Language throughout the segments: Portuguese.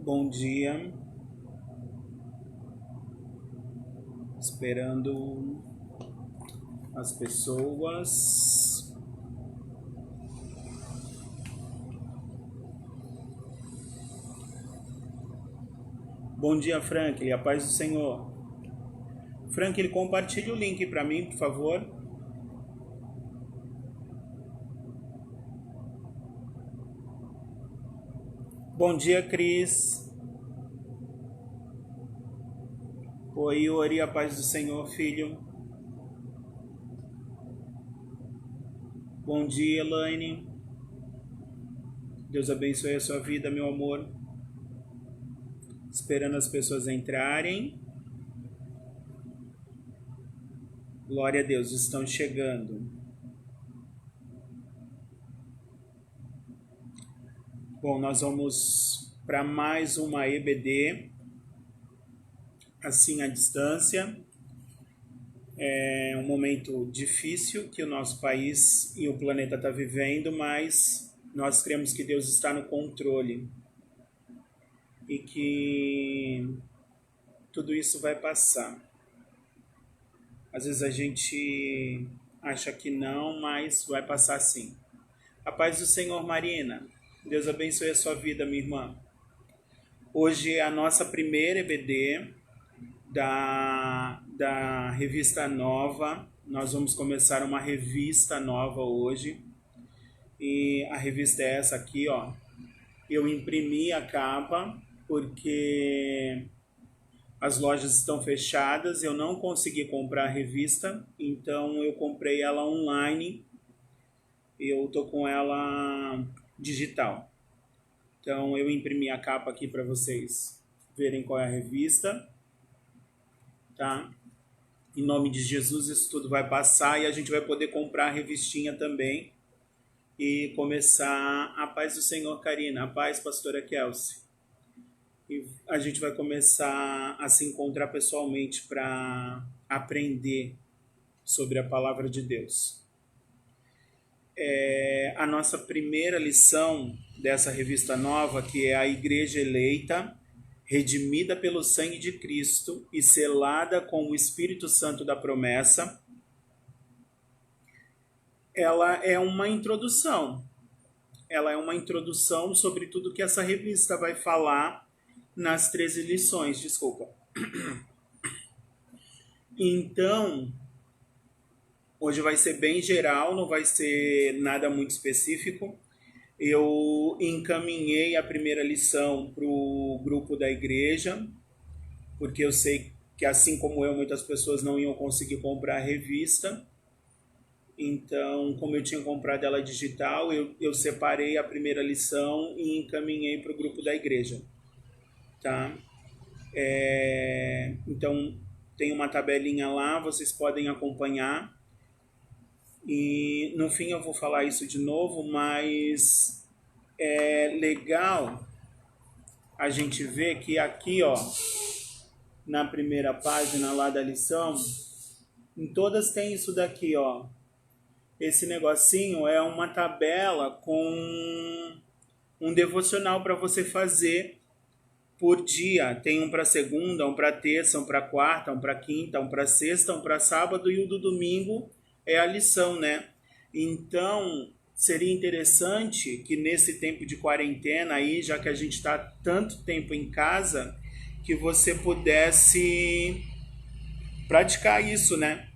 Bom dia, esperando as pessoas. Bom dia, Franklin, a paz do Senhor. Franklin, compartilhe o link para mim, por favor. Bom dia, Cris. Oi, Yuri, a paz do Senhor, filho. Bom dia, Elaine. Deus abençoe a sua vida, meu amor. Esperando as pessoas entrarem. Glória a Deus, estão chegando. Bom, nós vamos para mais uma EBD, assim à distância. É um momento difícil que o nosso país e o planeta está vivendo, mas nós cremos que Deus está no controle e que tudo isso vai passar. Às vezes a gente acha que não, mas vai passar sim. A paz do Senhor, Marina. Deus abençoe a sua vida, minha irmã. Hoje é a nossa primeira EBD da revista nova. Nós vamos começar uma revista nova hoje. E a revista é essa aqui, ó. Eu imprimi a capa porque as lojas estão fechadas, eu não consegui comprar a revista, então eu comprei ela online. Eu tô com ela digital. Então eu imprimi a capa aqui para vocês verem qual é a revista, tá? Em nome de Jesus isso tudo vai passar e a gente vai poder comprar a revistinha também e começar. A paz do Senhor, Karina, a paz, pastora Kelsey. E a gente vai começar a se encontrar pessoalmente para aprender sobre a palavra de Deus. A nossa primeira lição dessa revista nova, que é a Igreja Eleita, redimida pelo sangue de Cristo e selada com o Espírito Santo da promessa, ela é uma introdução. Ela é uma introdução sobre tudo que essa revista vai falar nas 13 lições, desculpa. Então, hoje vai ser bem geral, não vai ser nada muito específico. Eu encaminhei a primeira lição para o grupo da igreja, porque eu sei que, assim como eu, muitas pessoas não iam conseguir comprar a revista. Então, como eu tinha comprado ela digital, eu separei a primeira lição e encaminhei para o grupo da igreja. Tá? Então, tem uma tabelinha lá, vocês podem acompanhar. E no fim eu vou falar isso de novo, mas é legal a gente ver que aqui, ó, na primeira página lá da lição, em todas tem isso daqui, ó. Esse negocinho é uma tabela com um devocional para você fazer por dia. Tem um para segunda, um para terça, um para quarta, um para quinta, um para sexta, um para sábado e o do domingo é a lição, né? Então, seria interessante que nesse tempo de quarentena aí, já que a gente está tanto tempo em casa, que você pudesse praticar isso, né?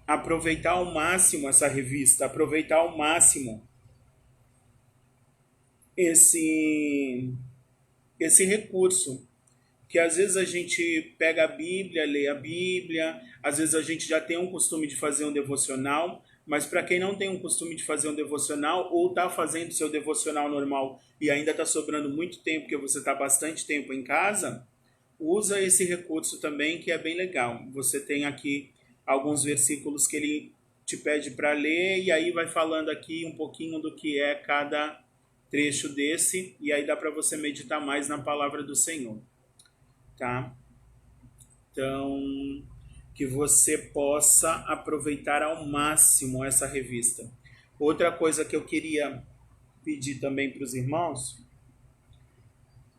Aproveitar ao máximo essa revista, aproveitar ao máximo esse recurso. Que às vezes a gente pega a Bíblia, lê a Bíblia, às vezes a gente já tem um costume de fazer um devocional, mas para quem não tem um costume de fazer um devocional ou está fazendo seu devocional normal e ainda está sobrando muito tempo, porque você está bastante tempo em casa, usa esse recurso também, que é bem legal. Você tem aqui alguns versículos que ele te pede para ler e aí vai falando aqui um pouquinho do que é cada trecho desse e aí dá para você meditar mais na palavra do Senhor. Tá? Então, que você possa aproveitar ao máximo essa revista. Outra coisa que eu queria pedir também para os irmãos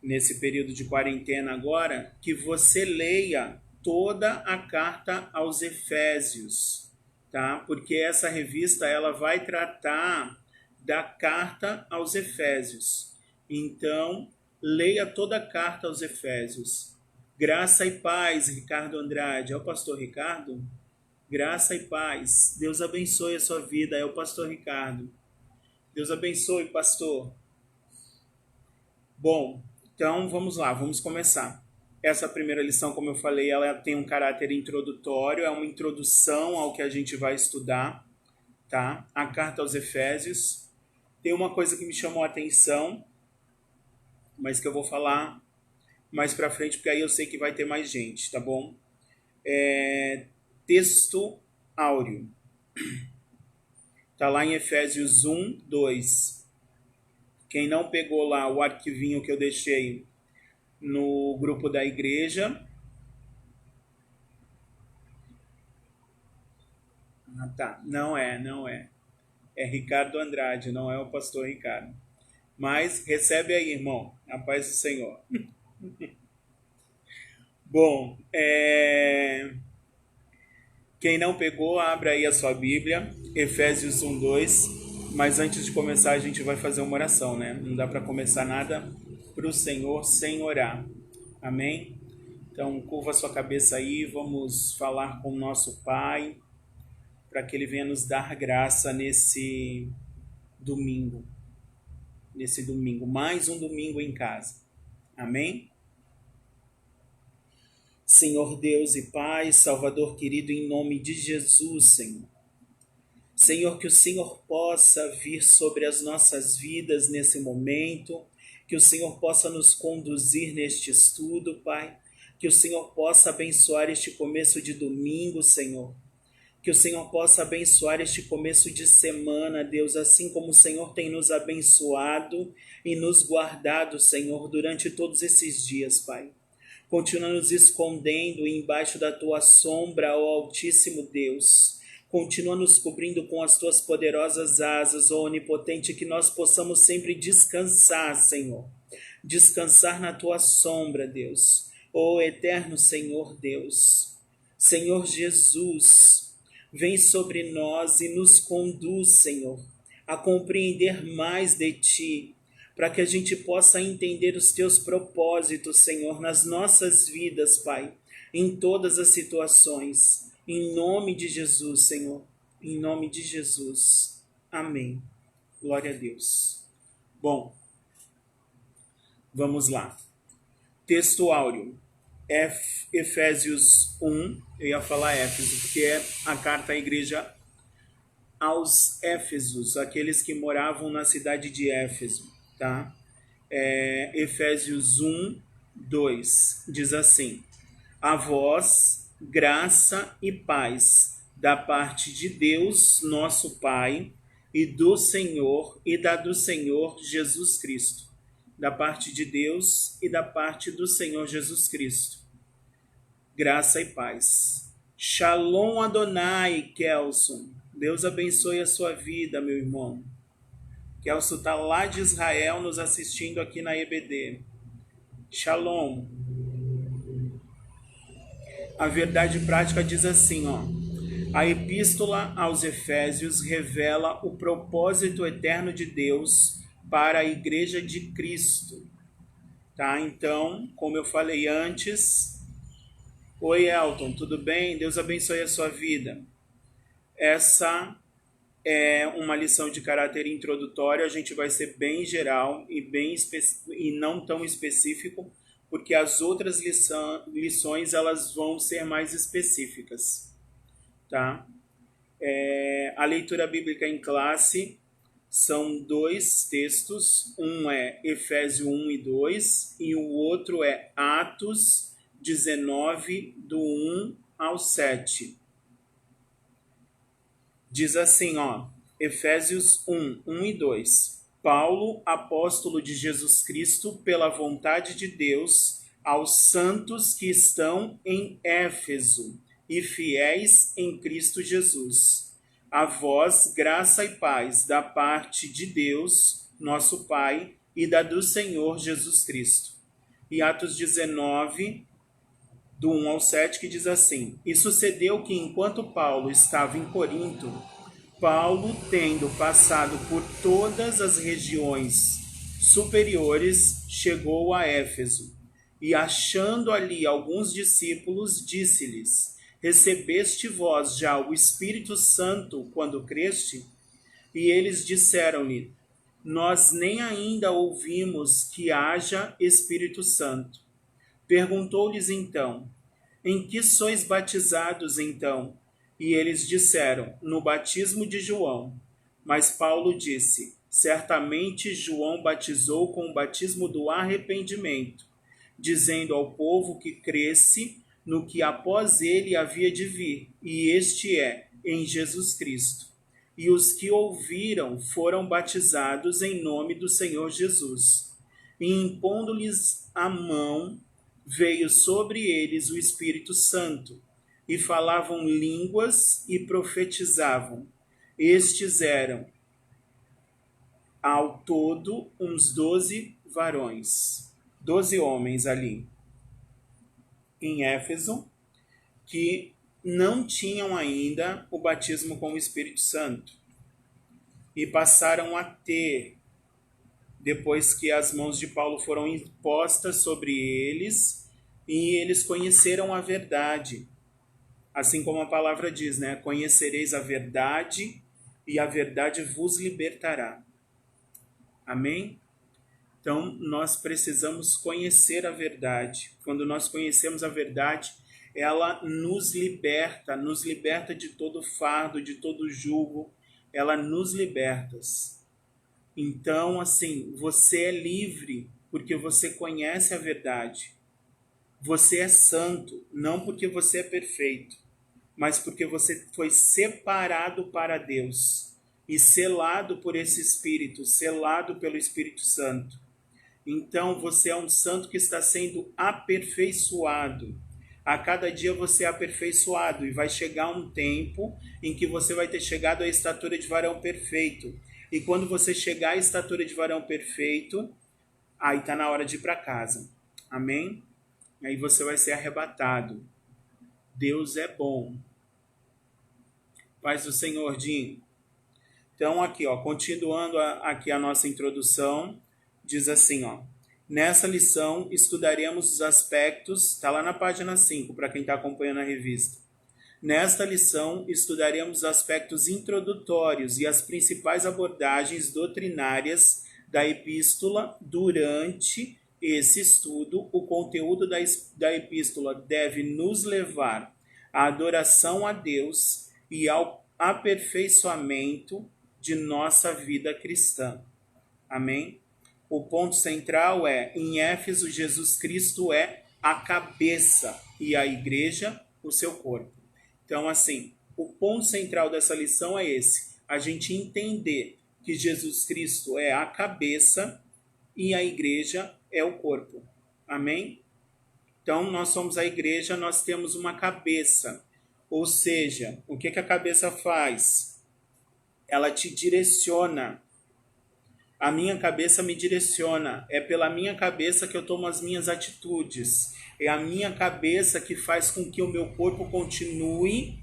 nesse período de quarentena agora, que você leia toda a carta aos Efésios, tá? Porque essa revista ela vai tratar da carta aos Efésios. Então, leia toda a carta aos Efésios. Graça e paz, Ricardo Andrade. É o pastor Ricardo? Graça e paz. Deus abençoe a sua vida. É o pastor Ricardo. Deus abençoe, pastor. Bom, então vamos lá, vamos começar. Essa primeira lição, como eu falei, ela tem um caráter introdutório, é uma introdução ao que a gente vai estudar, tá? A carta aos Efésios. Tem uma coisa que me chamou a atenção, mas que eu vou falar mais pra frente, porque aí eu sei que vai ter mais gente, tá bom? Texto áureo. Tá lá em Efésios 1, 2. Quem não pegou lá o arquivinho que eu deixei no grupo da igreja. Ah, tá. Não é. É Ricardo Andrade, não é o pastor Ricardo. Mas recebe aí, irmão. A paz do Senhor. Bom, quem não pegou, abra aí a sua Bíblia. Efésios 1, 2. Mas antes de começar, a gente vai fazer uma oração, né? Não dá para começar nada para o Senhor sem orar. Amém? Então, curva a sua cabeça aí. Vamos falar com o nosso Pai, para que Ele venha nos dar graça nesse domingo. Mais um domingo em casa. Amém? Senhor Deus e Pai, Salvador querido, em nome de Jesus, Senhor. Senhor, que o Senhor possa vir sobre as nossas vidas nesse momento, que o Senhor possa nos conduzir neste estudo, Pai, que o Senhor possa abençoar este começo de domingo, Senhor, que o Senhor possa abençoar este começo de semana, Deus, assim como o Senhor tem nos abençoado e nos guardado, Senhor, durante todos esses dias, Pai. Continua nos escondendo embaixo da Tua sombra, ó Altíssimo Deus. Continua nos cobrindo com as Tuas poderosas asas, ó Onipotente, que nós possamos sempre descansar, Senhor. Descansar na Tua sombra, Deus. Ó Eterno Senhor Deus. Senhor Jesus, vem sobre nós e nos conduz, Senhor, a compreender mais de Ti, para que a gente possa entender os Teus propósitos, Senhor, nas nossas vidas, Pai, em todas as situações. Em nome de Jesus, Senhor. Em nome de Jesus. Amém. Glória a Deus. Bom, vamos lá. Texto áureo. Efésios 1. Eu ia falar Éfeso, porque é a carta à igreja aos Éfesos, aqueles que moravam na cidade de Éfeso. Tá? Efésios 1, 2 diz assim: a vós, graça e paz da parte de Deus, nosso Pai, e do Senhor e da do Senhor Jesus Cristo. Da parte de Deus e da parte do Senhor Jesus Cristo. Graça e paz. Shalom Adonai, Kelson. Deus abençoe a sua vida, meu irmão. Kelso está lá de Israel nos assistindo aqui na EBD. Shalom. A verdade prática diz assim, ó. A epístola aos Efésios revela o propósito eterno de Deus para a igreja de Cristo. Tá? Então, como eu falei antes... Oi, Elton, tudo bem? Deus abençoe a sua vida. Essa é uma lição de caráter introdutório, a gente vai ser bem geral e não tão específico, porque as outras lições elas vão ser mais específicas, tá? A leitura bíblica em classe são 2 textos, um é Efésios 1 e 2 e o outro é Atos 19, do 1 ao 7. Diz assim, ó, Efésios 1, 1 e 2. Paulo, apóstolo de Jesus Cristo, pela vontade de Deus, aos santos que estão em Éfeso e fiéis em Cristo Jesus. A vós, graça e paz da parte de Deus, nosso Pai, e da do Senhor Jesus Cristo. e Atos 19, do 1 ao 7, que diz assim: E sucedeu que, enquanto Paulo estava em Corinto, Paulo, tendo passado por todas as regiões superiores, chegou a Éfeso, e achando ali alguns discípulos, disse-lhes: Recebeste vós já o Espírito Santo quando creste? E eles disseram-lhe: Nós nem ainda ouvimos que haja Espírito Santo. Perguntou-lhes então: Em que sois batizados então? E eles disseram: No batismo de João. Mas Paulo disse: Certamente João batizou com o batismo do arrependimento, dizendo ao povo que cresce no que após ele havia de vir, e este é, em Jesus Cristo. E os que ouviram foram batizados em nome do Senhor Jesus. E impondo-lhes a mão, veio sobre eles o Espírito Santo, e falavam línguas e profetizavam. Estes eram, ao todo, uns 12 varões, 12 homens ali em Éfeso, que não tinham ainda o batismo com o Espírito Santo, e passaram a ter, depois que as mãos de Paulo foram impostas sobre eles, e eles conheceram a verdade. Assim como a palavra diz, né? Conhecereis a verdade, e a verdade vos libertará. Amém? Então, nós precisamos conhecer a verdade. Quando nós conhecemos a verdade, ela nos liberta de todo fardo, de todo jugo, ela nos liberta. Então, assim, você é livre porque você conhece a verdade. Você é santo, não porque você é perfeito, mas porque você foi separado para Deus e selado por esse Espírito, selado pelo Espírito Santo. Então, você é um santo que está sendo aperfeiçoado. A cada dia você é aperfeiçoado, e vai chegar um tempo em que você vai ter chegado à estatura de varão perfeito. E quando você chegar à estatura de varão perfeito, aí está na hora de ir para casa. Amém? Aí você vai ser arrebatado. Deus é bom. Paz do Senhor, Dinho. Então, aqui, ó, continuando aqui a nossa introdução, diz assim, ó: Nessa lição estudaremos os aspectos, está lá na página 5, para quem está acompanhando a revista. Nesta lição estudaremos os aspectos introdutórios e as principais abordagens doutrinárias da epístola. Durante esse estudo, o conteúdo da epístola deve nos levar à adoração a Deus e ao aperfeiçoamento de nossa vida cristã. Amém? O ponto central é: em Éfeso, Jesus Cristo é a cabeça e a igreja o seu corpo. Então, assim, o ponto central dessa lição é esse: a gente entender que Jesus Cristo é a cabeça e a igreja é o corpo. Amém? Então, nós somos a igreja, nós temos uma cabeça. Ou seja, o que a cabeça faz? Ela te direciona. A minha cabeça me direciona. É pela minha cabeça que eu tomo as minhas atitudes. É a minha cabeça que faz com que o meu corpo continue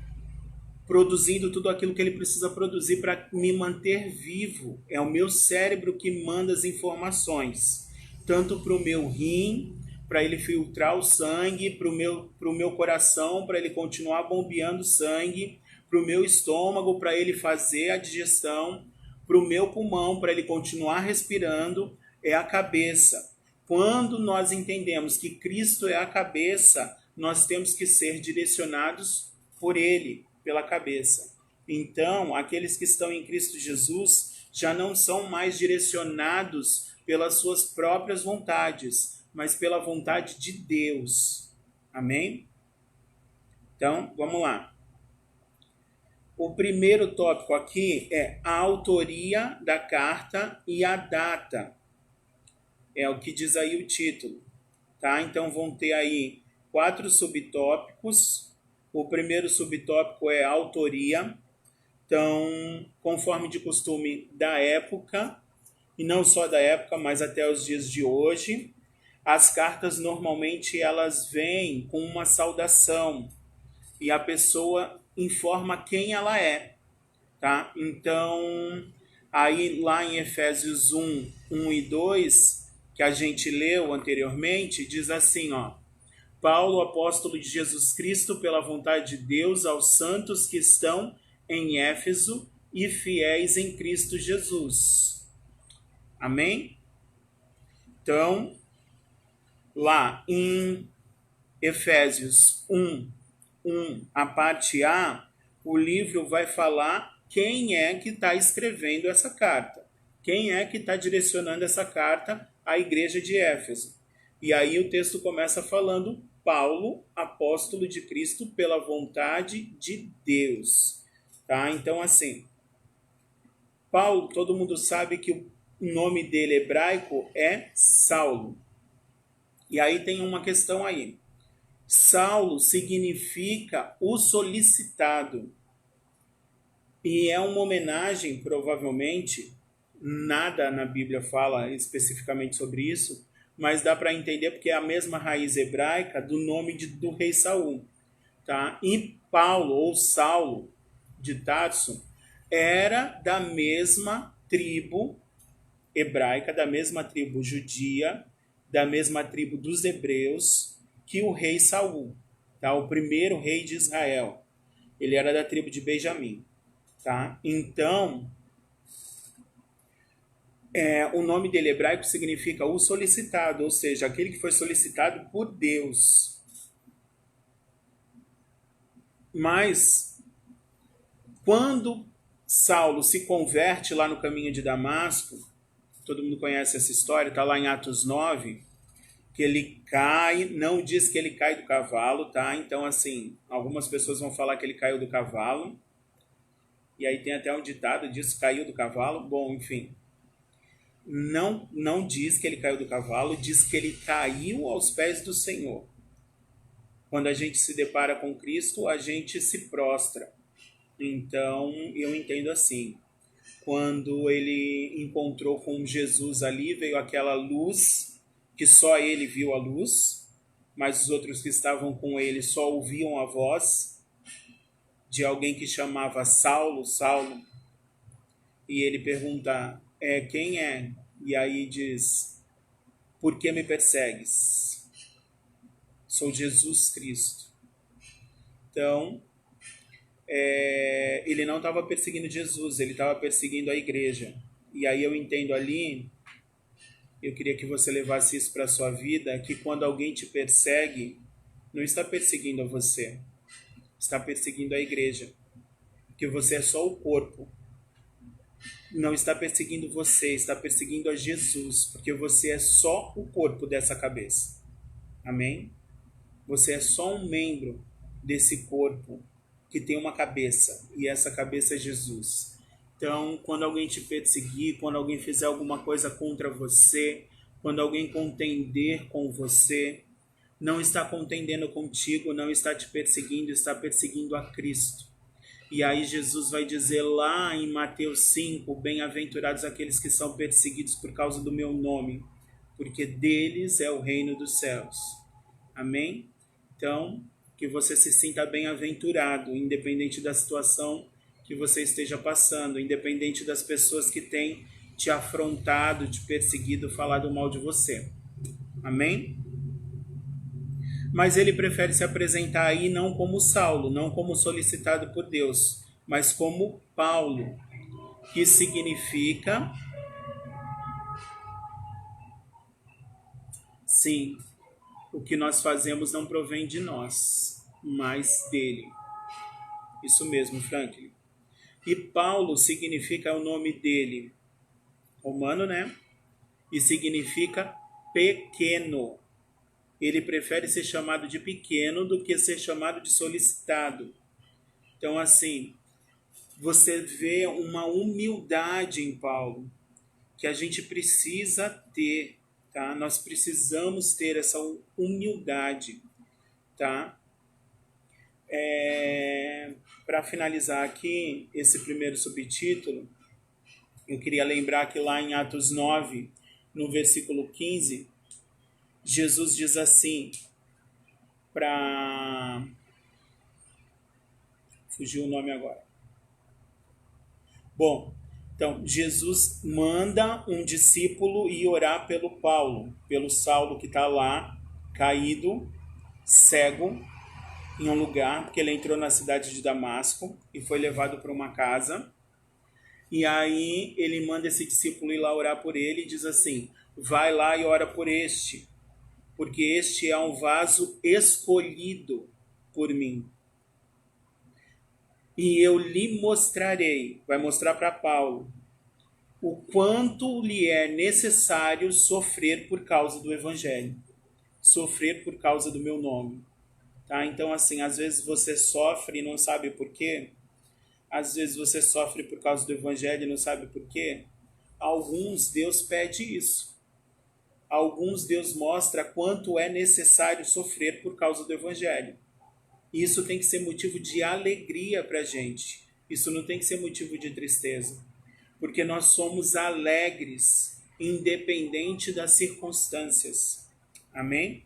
produzindo tudo aquilo que ele precisa produzir para me manter vivo. É o meu cérebro que manda as informações, tanto para o meu rim, para ele filtrar o sangue, para o meu coração, para ele continuar bombeando sangue, para o meu estômago, para ele fazer a digestão, para o meu pulmão, para ele continuar respirando. É a cabeça. Quando nós entendemos que Cristo é a cabeça, nós temos que ser direcionados por ele, pela cabeça. Então, aqueles que estão em Cristo Jesus já não são mais direcionados pelas suas próprias vontades, mas pela vontade de Deus. Amém? Então, vamos lá. O primeiro tópico aqui é a autoria da carta e a data. É o que diz aí o título. Tá? Então, vão ter aí 4 subtópicos. O primeiro subtópico é a autoria. Então, conforme de costume da época, e não só da época, mas até os dias de hoje, As cartas normalmente elas vêm com uma saudação e a pessoa informa quem ela é, tá? Então, aí lá em Efésios 1 e 2, que a gente leu anteriormente, diz assim, ó: Paulo, apóstolo de Jesus Cristo, pela vontade de Deus, aos santos que estão em Éfeso e fiéis em Cristo Jesus. Amém? Então, lá em Efésios 1, a parte A, o livro vai falar quem é que está escrevendo essa carta. Quem é que está direcionando essa carta à igreja de Éfeso. E aí o texto começa falando: Paulo, apóstolo de Cristo, pela vontade de Deus. Tá? Então, assim, Paulo, todo mundo sabe que o nome dele hebraico é Saulo. E aí tem uma questão aí. Saulo significa o solicitado. E é uma homenagem, provavelmente, nada na Bíblia fala especificamente sobre isso, mas dá para entender porque é a mesma raiz hebraica do nome do rei Saul. Tá? E Paulo, ou Saulo, de Tarso, era da mesma tribo hebraica, da mesma tribo judia, da mesma tribo dos hebreus, que o rei Saul, tá? O primeiro rei de Israel. Ele era da tribo de Benjamim. Tá? Então, o nome dele hebraico significa o solicitado, ou seja, aquele que foi solicitado por Deus. Mas, quando Saulo se converte lá no caminho de Damasco, todo mundo conhece essa história, está lá em Atos 9, que ele cai, não diz que ele cai do cavalo, tá? Então, assim, algumas pessoas vão falar que ele caiu do cavalo, e aí tem até um ditado disso, caiu do cavalo. Bom, enfim, não diz que ele caiu do cavalo, diz que ele caiu aos pés do Senhor. Quando a gente se depara com Cristo, a gente se prostra. Então, eu entendo assim, quando ele encontrou com Jesus ali, veio aquela luz, que só ele viu a luz, mas os outros que estavam com ele só ouviam a voz de alguém que chamava Saulo, Saulo, e ele pergunta, quem é? E aí diz, por que me persegues? Sou Jesus Cristo. Então, ele não estava perseguindo Jesus, ele estava perseguindo a igreja. E aí eu entendo ali, eu queria que você levasse isso para a sua vida, que quando alguém te persegue, não está perseguindo a você, está perseguindo a igreja. Porque você é só o corpo. Não está perseguindo você, está perseguindo a Jesus, porque você é só o corpo dessa cabeça. Amém? Você é só um membro desse corpo que tem uma cabeça, e essa cabeça é Jesus. Então, quando alguém te perseguir, quando alguém fizer alguma coisa contra você, quando alguém contender com você, não está contendendo contigo, não está te perseguindo, está perseguindo a Cristo. E aí Jesus vai dizer lá em Mateus 5, bem-aventurados aqueles que são perseguidos por causa do meu nome, porque deles é o reino dos céus. Amém? Então, que você se sinta bem-aventurado, independente da situação que você esteja passando, independente das pessoas que têm te afrontado, te perseguido, falado mal de você. Amém? Mas ele prefere se apresentar aí não como Saulo, não como solicitado por Deus, mas como Paulo, que significa, sim, o que nós fazemos não provém de nós, mas dele. Isso mesmo, Franklin. E Paulo significa o nome dele, romano, né? E significa pequeno. Ele prefere ser chamado de pequeno do que ser chamado de solicitado. Então, assim, você vê uma humildade em Paulo que a gente precisa ter, tá? Nós precisamos ter essa humildade, tá? Para finalizar aqui esse primeiro subtítulo, eu queria lembrar que lá em Atos 9, no versículo 15, Jesus diz assim para... Fugiu o nome agora. Bom, então Jesus manda um discípulo ir orar pelo Paulo, pelo Saulo que está lá, caído, cego, em um lugar, porque ele entrou na cidade de Damasco e foi levado para uma casa. E aí ele manda esse discípulo ir lá orar por ele e diz assim: vai lá e ora por este, porque este é um vaso escolhido por mim. E eu lhe mostrarei, vai mostrar para Paulo, o quanto lhe é necessário sofrer por causa do Evangelho, sofrer por causa do meu nome. Tá? Então, assim, às vezes você sofre e não sabe por quê. Às vezes você sofre por causa do Evangelho e não sabe por quê. Alguns Deus pede isso. Alguns Deus mostra quanto é necessário sofrer por causa do Evangelho. Isso tem que ser motivo de alegria para a gente. Isso não tem que ser motivo de tristeza. Porque nós somos alegres, independente das circunstâncias. Amém?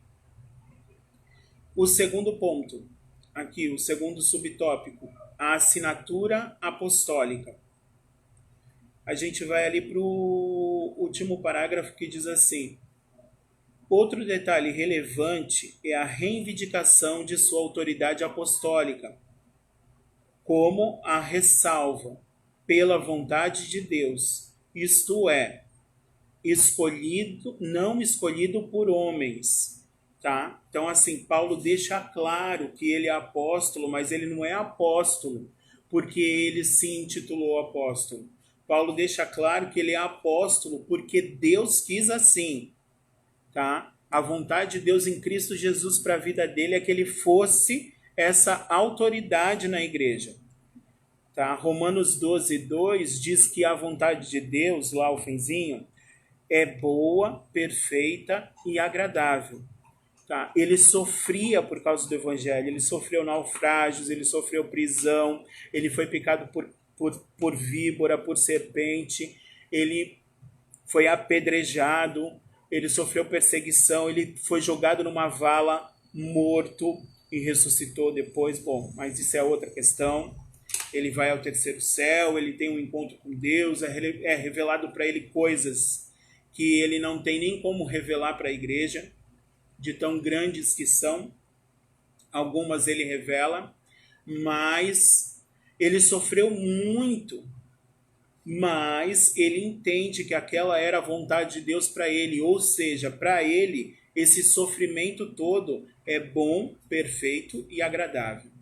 O segundo ponto, aqui, o segundo subtópico, a assinatura apostólica. A gente vai ali para o último parágrafo que diz assim: outro detalhe relevante é a reivindicação de sua autoridade apostólica, como a ressalva pela vontade de Deus, isto é, escolhido, não escolhido por homens, tá? Então assim, Paulo deixa claro que ele é apóstolo, mas ele não é apóstolo porque ele se intitulou apóstolo. Paulo deixa claro que ele é apóstolo porque Deus quis assim, tá? A vontade de Deus em Cristo Jesus para a vida dele é que ele fosse essa autoridade na igreja. Tá? Romanos 12:2 diz que a vontade de Deus, lá o finzinho, é boa, perfeita e agradável. Tá? Ele sofria por causa do Evangelho, ele sofreu naufrágios, ele sofreu prisão, ele foi picado por víbora, por serpente, ele foi apedrejado, ele sofreu perseguição, ele foi jogado numa vala, morto e ressuscitou depois. Bom, mas isso é outra questão. Ele vai ao terceiro céu, ele tem um encontro com Deus, é revelado para ele coisas que ele não tem nem como revelar para a igreja, de tão grandes que são. Algumas ele revela, mas ele sofreu muito, mas ele entende que aquela era a vontade de Deus para ele, ou seja, para ele esse sofrimento todo é bom, perfeito e agradável.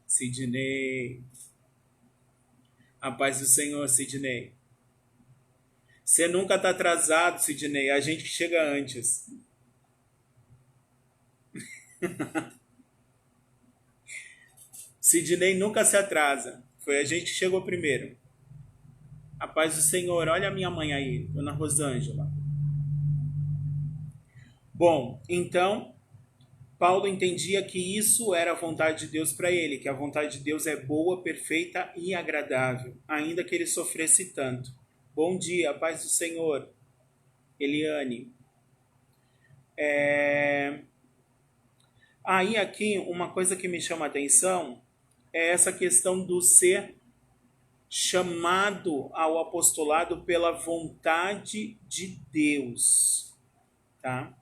Sidney, a paz do Senhor, Sidney. Você nunca está atrasado, Sidney, a gente chega antes. Sidney nunca se atrasa, foi a gente que chegou primeiro. A paz do Senhor, olha a minha mãe aí, Dona Rosângela. Bom, então, Paulo entendia que isso era a vontade de Deus para ele, que a vontade de Deus é boa, perfeita e agradável, ainda que ele sofresse tanto. Bom dia, paz do Senhor, Eliane. Aí aqui, uma coisa que me chama a atenção é essa questão do ser chamado ao apostolado pela vontade de Deus, tá?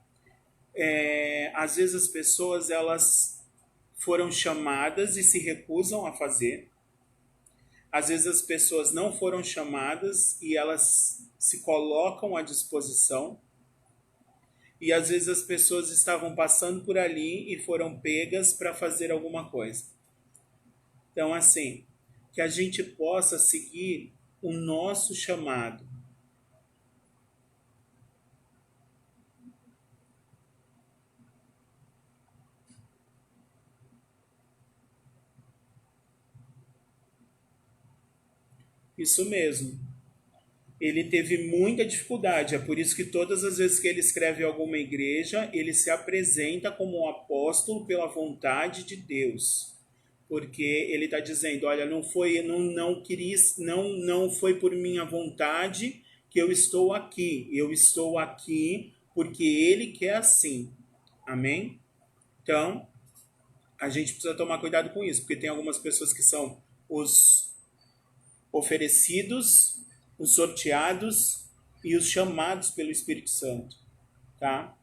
Às vezes as pessoas elas foram chamadas e se recusam a fazer. Às vezes as pessoas não foram chamadas e elas se colocam à disposição. E às vezes as pessoas estavam passando por ali e foram pegas para fazer alguma coisa. Então, assim, que a gente possa seguir o nosso chamado. Isso mesmo. Ele teve muita dificuldade, é por isso que todas as vezes que ele escreve alguma igreja, ele se apresenta como um apóstolo pela vontade de Deus. porque ele está dizendo, olha, não foi por minha vontade que eu estou aqui porque ele quer assim, amém? Então, a gente precisa tomar cuidado com isso, porque tem algumas pessoas que são os oferecidos, os sorteados e os chamados pelo Espírito Santo, tá?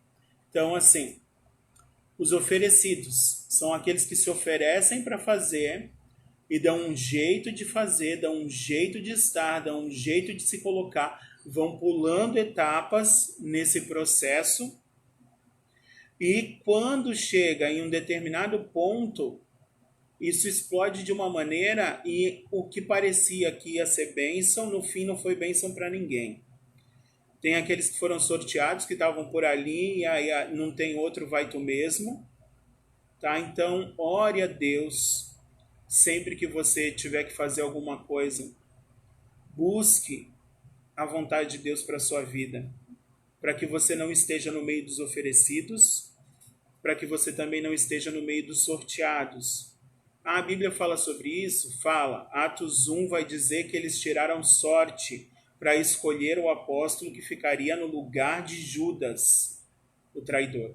Então, assim, os oferecidos são aqueles que se oferecem para fazer e dão um jeito de fazer, dão um jeito de estar, dão um jeito de se colocar, vão pulando etapas nesse processo e quando chega em um determinado ponto, isso explode de uma maneira e o que parecia que ia ser bênção, no fim não foi bênção para ninguém. Tem aqueles que foram sorteados, que estavam por ali, e aí não tem outro, vai tu mesmo. Tá? Então, ore a Deus. Sempre que você tiver que fazer alguma coisa, busque a vontade de Deus para a sua vida. Para que você não esteja no meio dos oferecidos, para que você também não esteja no meio dos sorteados. A Bíblia fala sobre isso? Fala. Atos 1 vai dizer que eles tiraram sorte para escolher o apóstolo que ficaria no lugar de Judas, o traidor.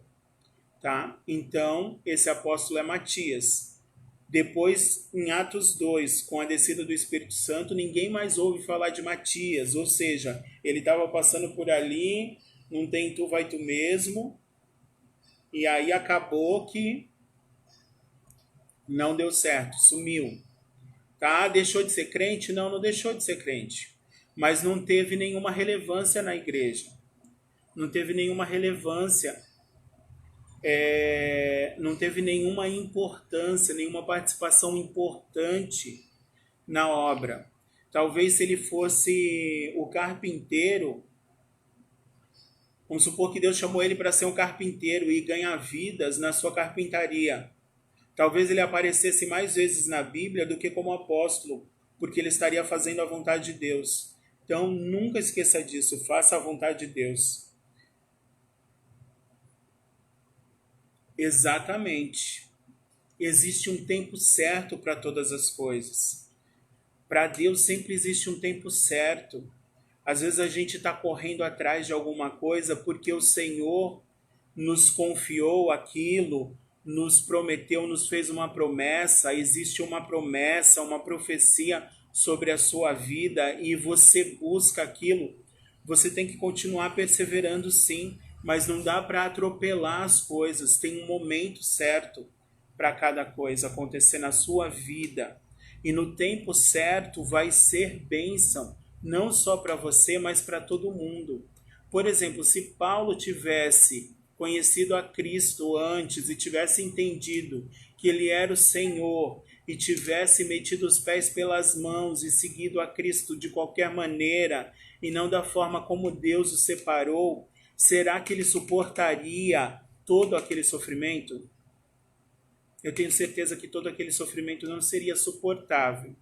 Tá? Então, esse apóstolo é Matias. Depois, em Atos 2, com a descida do Espírito Santo, ninguém mais ouve falar de Matias, ou seja, ele estava passando por ali, não tem tu, vai tu mesmo, e aí acabou que não deu certo, sumiu. Tá? Deixou de ser crente? Não, não deixou de ser crente. Mas não teve nenhuma relevância na igreja. Não teve nenhuma relevância, não teve nenhuma importância, nenhuma participação importante na obra. Talvez se ele fosse o carpinteiro, vamos supor que Deus chamou ele para ser um carpinteiro e ganhar vidas na sua carpintaria. Talvez ele aparecesse mais vezes na Bíblia do que como apóstolo, porque ele estaria fazendo a vontade de Deus. Então, nunca esqueça disso, faça a vontade de Deus. Exatamente. Existe um tempo certo para todas as coisas. Para Deus sempre existe um tempo certo. Às vezes a gente está correndo atrás de alguma coisa porque o Senhor nos confiou aquilo, nos prometeu, nos fez uma promessa, existe uma promessa, uma profecia sobre a sua vida e você busca aquilo. Você tem que continuar perseverando sim, mas não dá para atropelar as coisas, tem um momento certo para cada coisa acontecer na sua vida. E no tempo certo vai ser bênção, não só para você, mas para todo mundo. Por exemplo, se Paulo tivesse conhecido a Cristo antes e tivesse entendido que ele era o Senhor e tivesse metido os pés pelas mãos e seguido a Cristo de qualquer maneira e não da forma como Deus o separou, será que ele suportaria todo aquele sofrimento? Eu tenho certeza que todo aquele sofrimento não seria suportável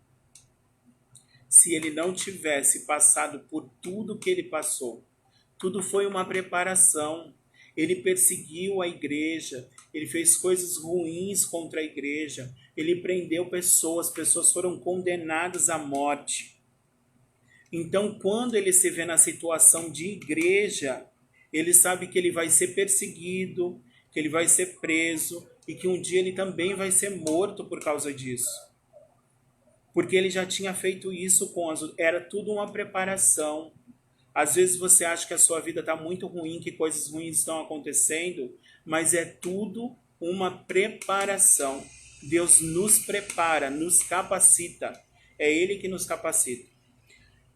se ele não tivesse passado por tudo que ele passou. Tudo foi uma preparação. Ele perseguiu a igreja, ele fez coisas ruins contra a igreja, ele prendeu pessoas foram condenadas à morte. Então, quando ele se vê na situação de igreja, ele sabe que ele vai ser perseguido, que ele vai ser preso e que um dia ele também vai ser morto por causa disso. Porque ele já tinha feito isso era tudo uma preparação. Às vezes você acha que a sua vida está muito ruim, que coisas ruins estão acontecendo, mas é tudo uma preparação. Deus nos prepara, nos capacita. É Ele que nos capacita.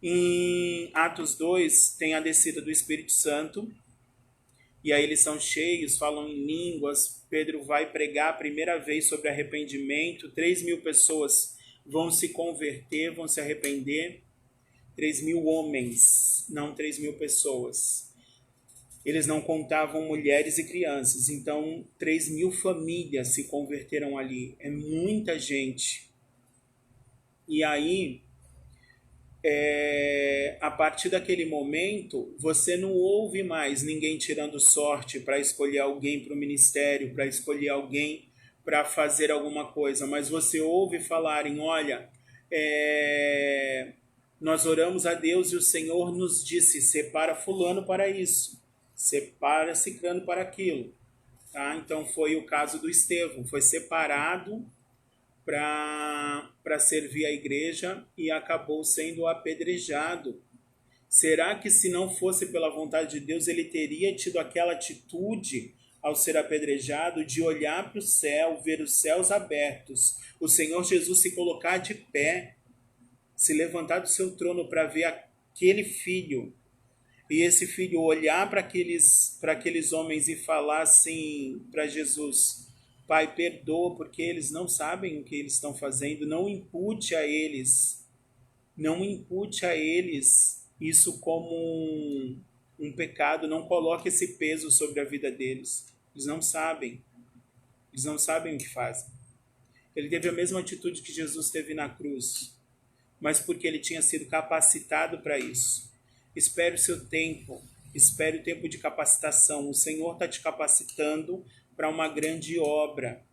Em Atos 2 tem a descida do Espírito Santo, e aí eles são cheios, falam em línguas. Pedro vai pregar a primeira vez sobre arrependimento, 3.000 pessoas vão se converter, vão se arrepender. 3.000 homens, não 3.000 pessoas. Eles não contavam mulheres e crianças, então 3.000 famílias se converteram ali. É muita gente. E aí, a partir daquele momento, você não ouve mais ninguém tirando sorte para escolher alguém para o ministério, para escolher alguém para fazer alguma coisa, mas você ouve falarem, olha, nós oramos a Deus e o Senhor nos disse, separa fulano para isso, separa ciclano para aquilo. Tá? Então foi o caso do Estevão, foi separado para servir a igreja e acabou sendo apedrejado. Será que se não fosse pela vontade de Deus, ele teria tido aquela atitude ao ser apedrejado de olhar para o céu, ver os céus abertos, o Senhor Jesus se colocar de pé, se levantar do seu trono para ver aquele filho, e esse filho olhar para aqueles homens e falar assim para Jesus, Pai, perdoa porque eles não sabem o que eles estão fazendo, não impute a eles isso como um pecado, não coloque esse peso sobre a vida deles. Eles não sabem o que fazem. Ele teve a mesma atitude que Jesus teve na cruz, mas porque ele tinha sido capacitado para isso. Espere o seu tempo, espere o tempo de capacitação. O Senhor está te capacitando para uma grande obra,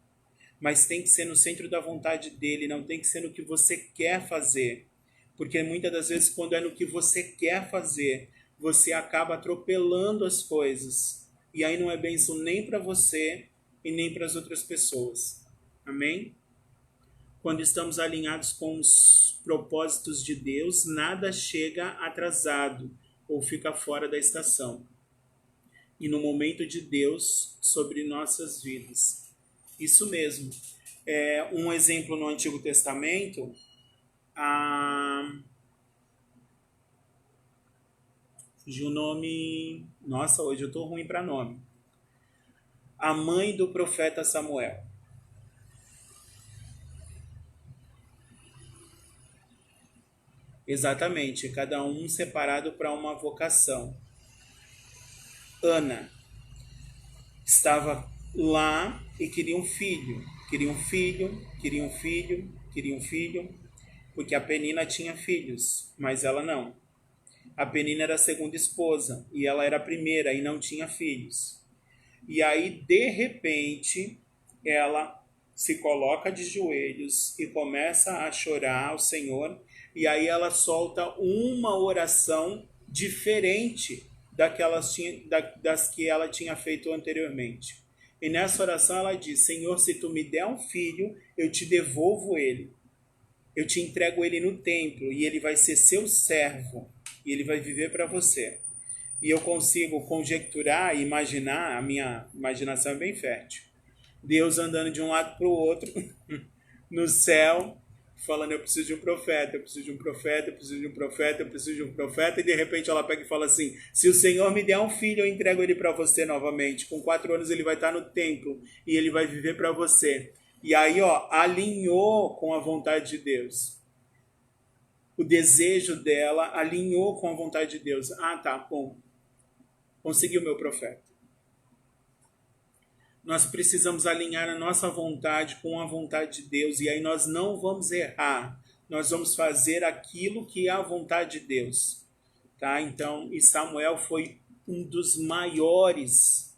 mas tem que ser no centro da vontade dele, não tem que ser no que você quer fazer, porque muitas das vezes quando é no que você quer fazer, você acaba atropelando as coisas, e aí não é bênção nem para você e nem para as outras pessoas. Amém? Quando estamos alinhados com os propósitos de Deus, nada chega atrasado ou fica fora da estação. E no momento de Deus sobre nossas vidas. Isso mesmo. Um exemplo no Antigo Testamento, fugiu o nome... Nossa, hoje eu estou ruim para nome. A mãe do profeta Samuel. Exatamente, cada um separado para uma vocação. Ana estava lá e queria um filho, porque a Penina tinha filhos, mas ela não. A Penina era a segunda esposa e ela era a primeira e não tinha filhos. E aí, de repente, ela se coloca de joelhos e começa a chorar ao Senhor, e aí ela solta uma oração diferente das que ela tinha feito anteriormente. E nessa oração ela diz, Senhor, se tu me der um filho, eu te devolvo ele. Eu te entrego ele no templo e ele vai ser seu servo e ele vai viver para você. E eu consigo conjecturar e imaginar, a minha imaginação é bem fértil, Deus andando de um lado para o outro, no céu, falando, eu preciso de um profeta, eu preciso de um profeta, eu preciso de um profeta, eu preciso de um profeta, e de repente ela pega e fala assim, se o Senhor me der um filho, eu entrego ele para você novamente. Com 4 anos ele vai estar no templo e ele vai viver para você. E aí, alinhou com a vontade de Deus. O desejo dela alinhou com a vontade de Deus. Ah, tá, bom. Consegui o meu profeta. Nós precisamos alinhar a nossa vontade com a vontade de Deus, e aí nós não vamos errar. Nós vamos fazer aquilo que é a vontade de Deus. Tá? Então, e Samuel foi um dos maiores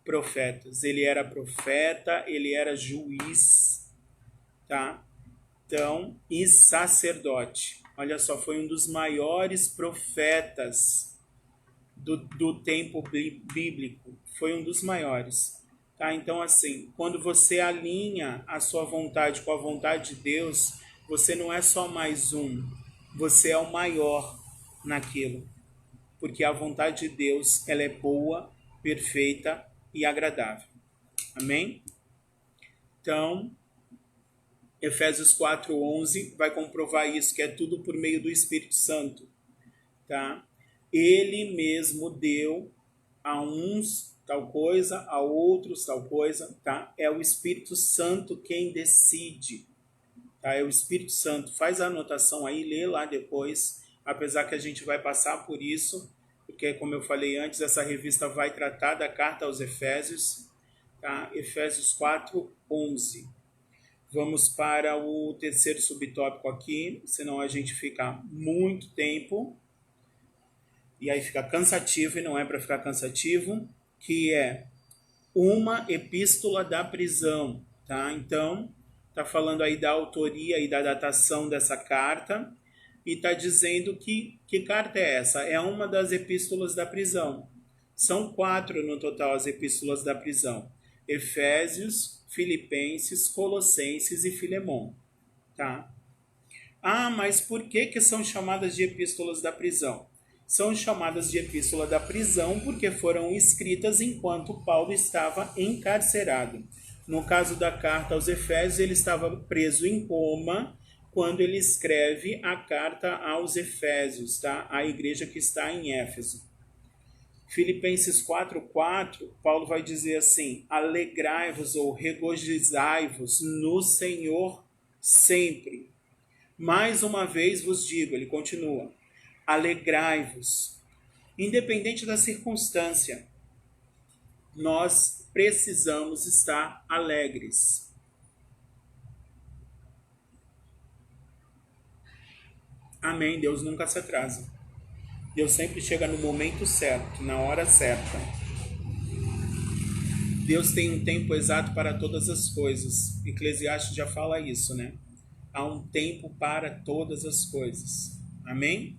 profetas. Ele era profeta, ele era juiz, tá? Então, e sacerdote. Olha só, foi um dos maiores profetas do tempo bíblico. Foi um dos maiores. Tá? Então, assim, quando você alinha a sua vontade com a vontade de Deus, você não é só mais um, você é o maior naquilo. Porque a vontade de Deus, ela é boa, perfeita e agradável. Amém? Então, Efésios 4:11 vai comprovar isso, que é tudo por meio do Espírito Santo. Tá? Ele mesmo deu a uns tal coisa, a outros tal coisa, tá? É o Espírito Santo quem decide, tá? É o Espírito Santo. Faz a anotação aí, lê lá depois, apesar que a gente vai passar por isso, porque, como eu falei antes, essa revista vai tratar da carta aos Efésios, tá? Efésios 4:11. Vamos para o terceiro subtópico aqui, senão a gente fica muito tempo, e aí fica cansativo, e não é para ficar cansativo, que é uma epístola da prisão, tá? Então, está falando aí da autoria e da datação dessa carta e está dizendo que carta é essa? É uma das epístolas da prisão. São 4 no total as epístolas da prisão. Efésios, Filipenses, Colossenses e Filemon, tá? Ah, mas por que são chamadas de epístolas da prisão? São chamadas de epístola da prisão porque foram escritas enquanto Paulo estava encarcerado. No caso da carta aos Efésios, ele estava preso em Roma quando ele escreve a carta aos Efésios, tá? A igreja que está em Éfeso. Filipenses 4:4, Paulo vai dizer assim: alegrai-vos ou regozijai-vos no Senhor sempre. Mais uma vez vos digo, ele continua, alegrai-vos. Independente da circunstância, nós precisamos estar alegres. Amém. Deus nunca se atrasa. Deus sempre chega no momento certo, na hora certa. Deus tem um tempo exato para todas as coisas. Eclesiastes já fala isso, né? Há um tempo para todas as coisas. Amém?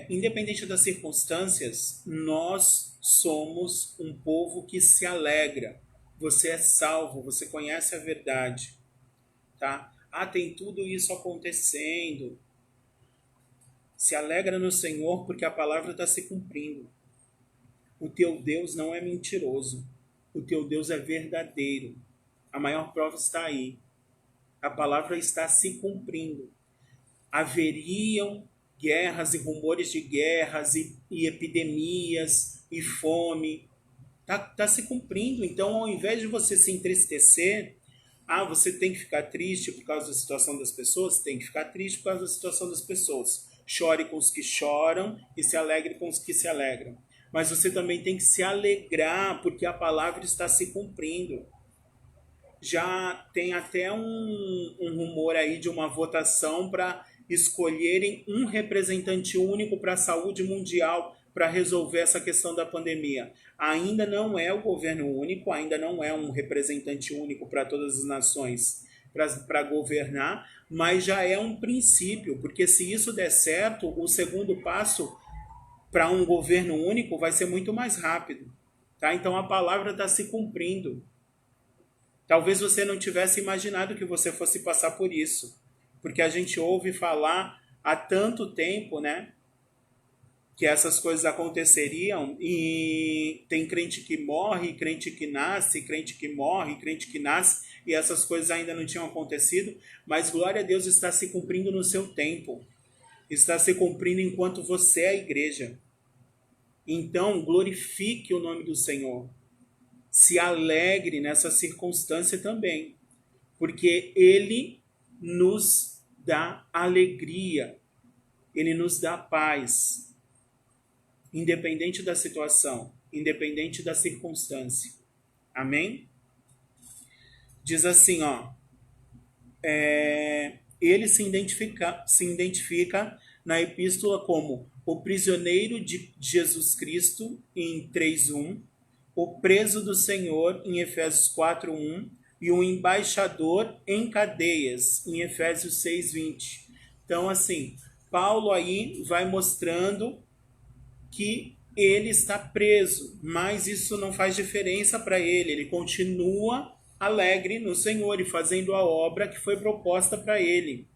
Independente das circunstâncias, nós somos um povo que se alegra. Você é salvo, você conhece a verdade, tá? Ah, tem tudo isso acontecendo. Se alegra no Senhor porque a palavra está se cumprindo. O teu Deus não é mentiroso. O teu Deus é verdadeiro. A maior prova está aí. A palavra está se cumprindo. Haveriam guerras e rumores de guerras e epidemias e fome. Tá se cumprindo. Então, ao invés de você se entristecer, você tem que ficar triste por causa da situação das pessoas, tem que ficar triste por causa da situação das pessoas. Chore com os que choram e se alegre com os que se alegram. Mas você também tem que se alegrar porque a palavra está se cumprindo. Já tem até um rumor aí de uma votação para escolherem um representante único para a saúde mundial para resolver essa questão da pandemia. Ainda não é o governo único, ainda não é um representante único para todas as nações para governar, mas já é um princípio, porque se isso der certo, o segundo passo para um governo único vai ser muito mais rápido. Tá? Então a palavra está se cumprindo. Talvez você não tivesse imaginado que você fosse passar por isso, porque a gente ouve falar há tanto tempo, né, que essas coisas aconteceriam e tem crente que morre, crente que nasce, crente que morre, crente que nasce e essas coisas ainda não tinham acontecido, mas glória a Deus está se cumprindo no seu tempo, está se cumprindo enquanto você é a igreja. Então glorifique o nome do Senhor. Se alegre nessa circunstância também, porque Ele nos dá alegria, Ele nos dá paz, independente da situação, independente da circunstância. Amém? Diz assim, ó, ele se identifica na epístola como o prisioneiro de Jesus Cristo, em 3:1, o preso do Senhor, em Efésios 4:1, e um embaixador em cadeias, em Efésios 6:20. Então, assim, Paulo aí vai mostrando que ele está preso, mas isso não faz diferença para ele. Ele continua alegre no Senhor e fazendo a obra que foi proposta para ele,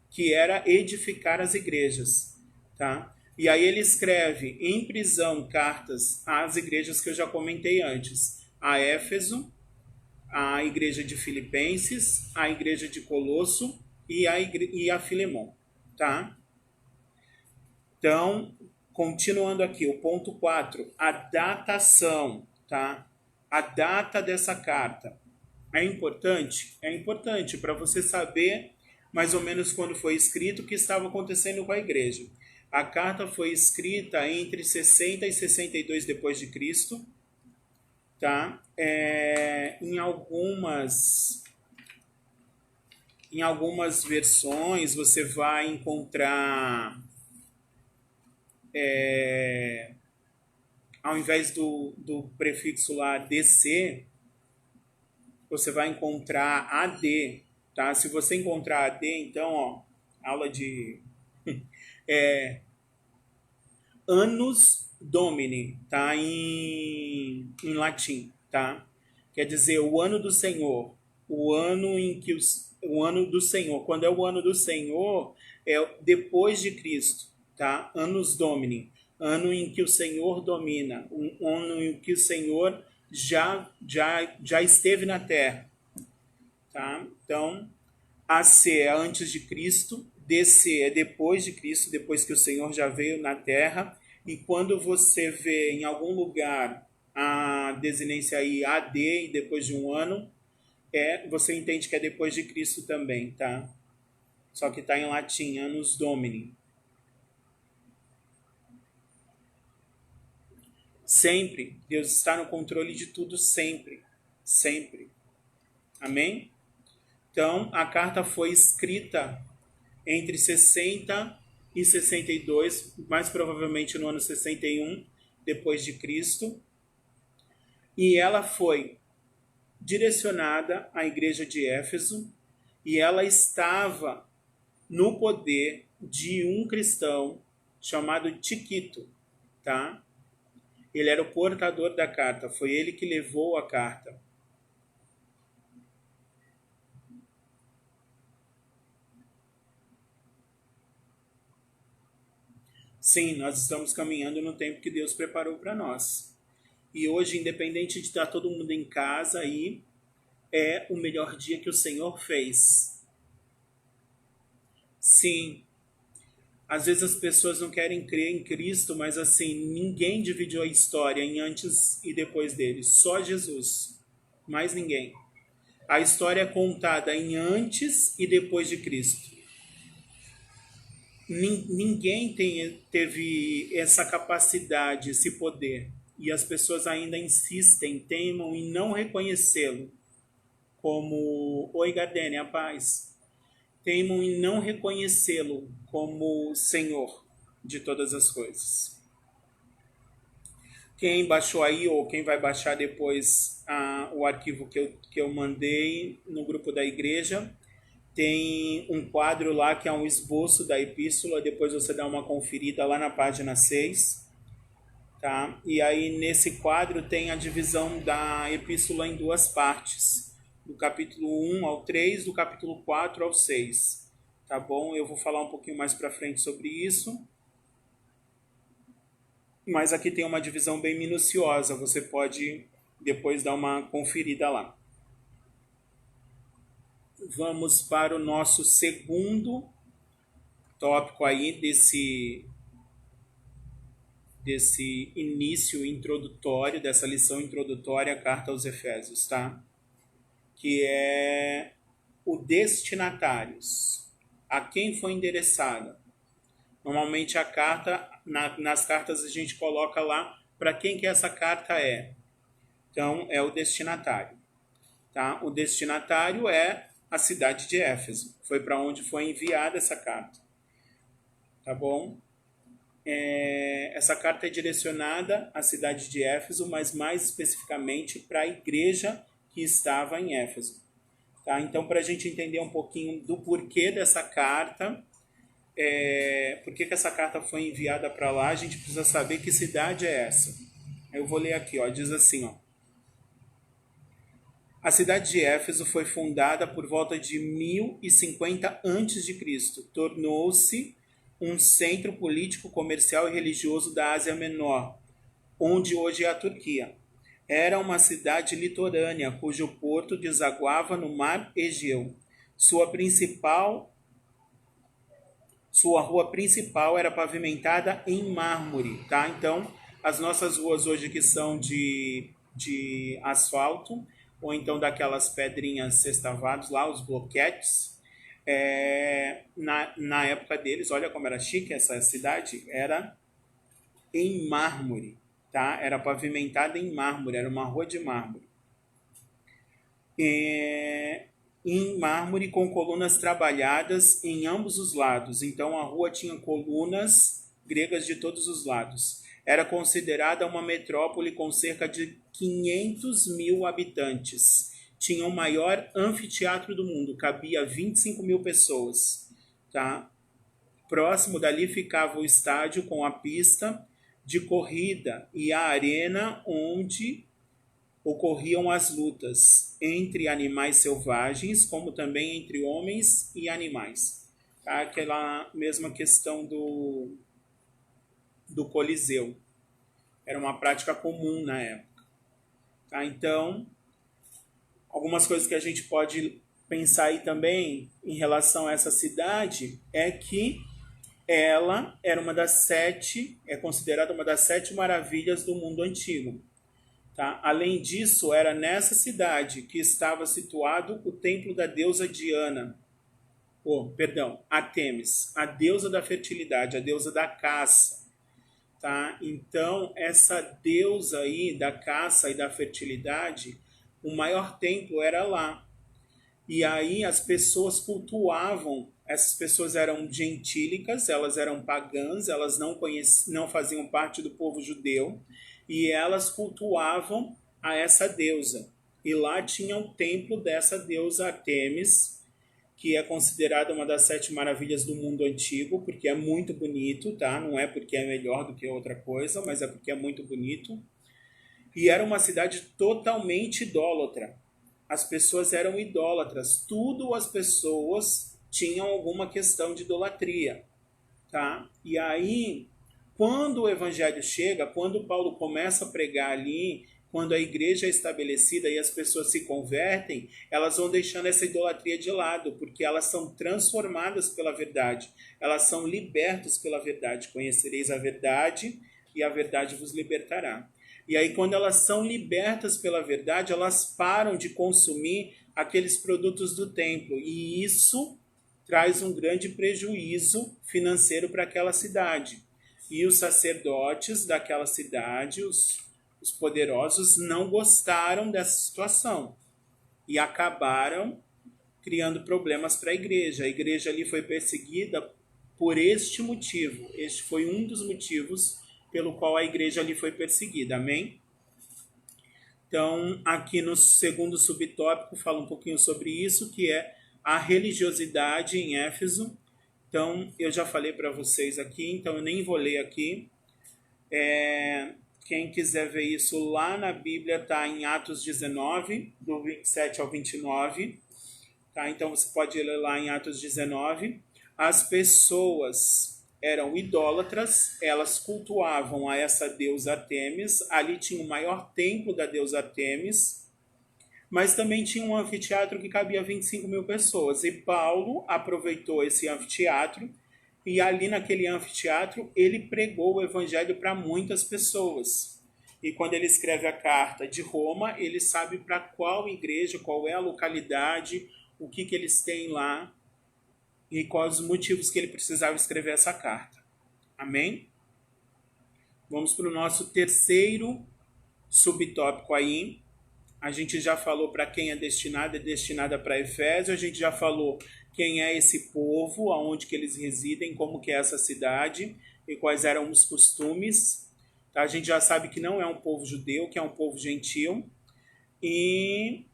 que era edificar as igrejas, tá? E aí ele escreve em prisão cartas às igrejas que eu já comentei antes, a Éfeso, a igreja de Filipenses, a igreja de Colosso e a Filemon, tá? Então, continuando aqui, o ponto 4, a datação, tá? A data dessa carta. É importante? É importante para você saber mais ou menos quando foi escrito o que estava acontecendo com a igreja. A carta foi escrita entre 60 e 62 depois de Cristo, tá? Em algumas versões você vai encontrar ao invés do prefixo lá DC, você vai encontrar AD, tá? Se você encontrar AD, então, ó, aula de Annus Domini, tá? Em latim, tá? Quer dizer, o ano do Senhor, o ano em que o ano do Senhor. Quando é o ano do Senhor, é depois de Cristo, tá? Annus Domini, ano em que o Senhor domina, um ano em que o Senhor já esteve na Terra, tá? Então, AC é antes de Cristo, DC é depois de Cristo, depois que o Senhor já veio na Terra. E quando você vê em algum lugar a desinência aí AD e depois de um ano, você entende que é depois de Cristo também, tá? Só que está em latim, Annus Domini. Sempre, Deus está no controle de tudo sempre, sempre. Amém? Então, a carta foi escrita entre 60 e 62, mais provavelmente no ano 61 depois de Cristo, e ela foi direcionada à igreja de Éfeso, e ela estava no poder de um cristão chamado Tiquito, tá? Ele era o portador da carta, foi ele que levou a carta. Sim, nós estamos caminhando no tempo que Deus preparou para nós. E hoje, independente de estar todo mundo em casa aí, é o melhor dia que o Senhor fez. Sim, às vezes as pessoas não querem crer em Cristo, mas assim, ninguém dividiu a história em antes e depois dele. Só Jesus. Mais ninguém. A história é contada em antes e depois de Cristo. Ninguém teve essa capacidade, esse poder. E as pessoas ainda insistem, teimam em não reconhecê-lo como... Oi, Gardene, a paz. Teimam em não reconhecê-lo como Senhor de todas as coisas. Quem baixou aí, ou quem vai baixar depois o arquivo que eu mandei no grupo da igreja, tem um quadro lá que é um esboço da epístola, depois você dá uma conferida lá na página 6. Tá? E aí nesse quadro tem a divisão da epístola em duas partes, do capítulo 1 ao 3, do capítulo 4 ao 6. Tá bom? Eu vou falar um pouquinho mais para frente sobre isso. Mas aqui tem uma divisão bem minuciosa, você pode depois dar uma conferida lá. Vamos para o nosso segundo tópico aí desse início introdutório, dessa lição introdutória à Carta aos Efésios, tá? Que é o destinatários. A quem foi endereçada? Normalmente a carta, nas cartas a gente coloca lá para quem que essa carta é. Então, é o destinatário. Tá? O destinatário é a cidade de Éfeso. Foi para onde foi enviada essa carta. Tá bom? Essa carta é direcionada à cidade de Éfeso, mas mais especificamente para a igreja que estava em Éfeso. Tá? Então, para a gente entender um pouquinho do porquê dessa carta, por que essa carta foi enviada para lá, a gente precisa saber que cidade é essa. Eu vou ler aqui, ó, diz assim, ó. A cidade de Éfeso foi fundada por volta de 1050 a.C. Tornou-se um centro político, comercial e religioso da Ásia Menor, onde hoje é a Turquia. Era uma cidade litorânea, cujo porto desaguava no mar Egeu. Sua rua principal era pavimentada em mármore, tá? Então, as nossas ruas hoje que são de asfalto, ou então daquelas pedrinhas sextavados lá, os bloquetes, na época deles, olha como era chique essa cidade, era em mármore, tá? Era pavimentada em mármore, era uma rua de mármore. Em mármore com colunas trabalhadas em ambos os lados. Então a rua tinha colunas gregas de todos os lados. Era considerada uma metrópole com cerca de 500 mil habitantes. tinha o maior anfiteatro do mundo, cabia 25 mil pessoas. Tá? Próximo dali ficava o estádio com a pista de corrida e a arena onde ocorriam as lutas entre animais selvagens, como também entre homens e animais. Tá? Aquela mesma questão do Coliseu. Era uma prática comum na época. Tá? Então, algumas coisas que a gente pode pensar aí também em relação a essa cidade é que ela era é considerada uma das 7 maravilhas do mundo antigo. Tá? Além disso, era nessa cidade que estava situado o templo da deusa Diana, Artemis, a deusa da fertilidade, a deusa da caça. Tá? Então, essa deusa aí da caça e da fertilidade, o maior templo era lá. E aí as pessoas cultuavam, essas pessoas eram gentílicas, elas eram pagãs, elas não faziam parte do povo judeu, e elas cultuavam a essa deusa. E lá tinha o templo dessa deusa Artemis, que é considerada uma das 7 maravilhas do mundo antigo, porque é muito bonito, tá? Não é porque é melhor do que outra coisa, mas é porque é muito bonito. E era uma cidade totalmente idólatra. As pessoas eram idólatras. Tudo as pessoas tinham alguma questão de idolatria. Tá? E aí, quando o evangelho chega, quando Paulo começa a pregar ali, quando a igreja é estabelecida e as pessoas se convertem, elas vão deixando essa idolatria de lado, porque elas são transformadas pela verdade. Elas são libertas pela verdade. Conhecereis a verdade e a verdade vos libertará. E aí, quando elas são libertas pela verdade, elas param de consumir aqueles produtos do templo. E isso traz um grande prejuízo financeiro para aquela cidade. E os sacerdotes daquela cidade, os poderosos, não gostaram dessa situação. E acabaram criando problemas para a igreja. A igreja ali foi perseguida por este motivo. Este foi um dos motivos pelo qual a igreja ali foi perseguida. Amém? Então, aqui no segundo subtópico, fala um pouquinho sobre isso, que é a religiosidade em Éfeso. Então, eu já falei para vocês aqui, então eu nem vou ler aqui. Quem quiser ver isso lá na Bíblia, está em Atos 19, do 27 ao 29. Tá? Então, você pode ler lá em Atos 19. As pessoas eram idólatras, elas cultuavam a essa deusa Artemis, ali tinha o maior templo da deusa Artemis, mas também tinha um anfiteatro que cabia 25 mil pessoas, e Paulo aproveitou esse anfiteatro, e ali naquele anfiteatro ele pregou o evangelho para muitas pessoas. E quando ele escreve a carta de Roma, ele sabe para qual igreja, qual é a localidade, o que eles têm lá, e quais os motivos que ele precisava escrever essa carta. Amém? Vamos para o nosso terceiro subtópico aí. A gente já falou para quem é destinada para Efésio. A gente já falou quem é esse povo, aonde que eles residem, como que é essa cidade e quais eram os costumes. Tá? A gente já sabe que não é um povo judeu, que é um povo gentil. E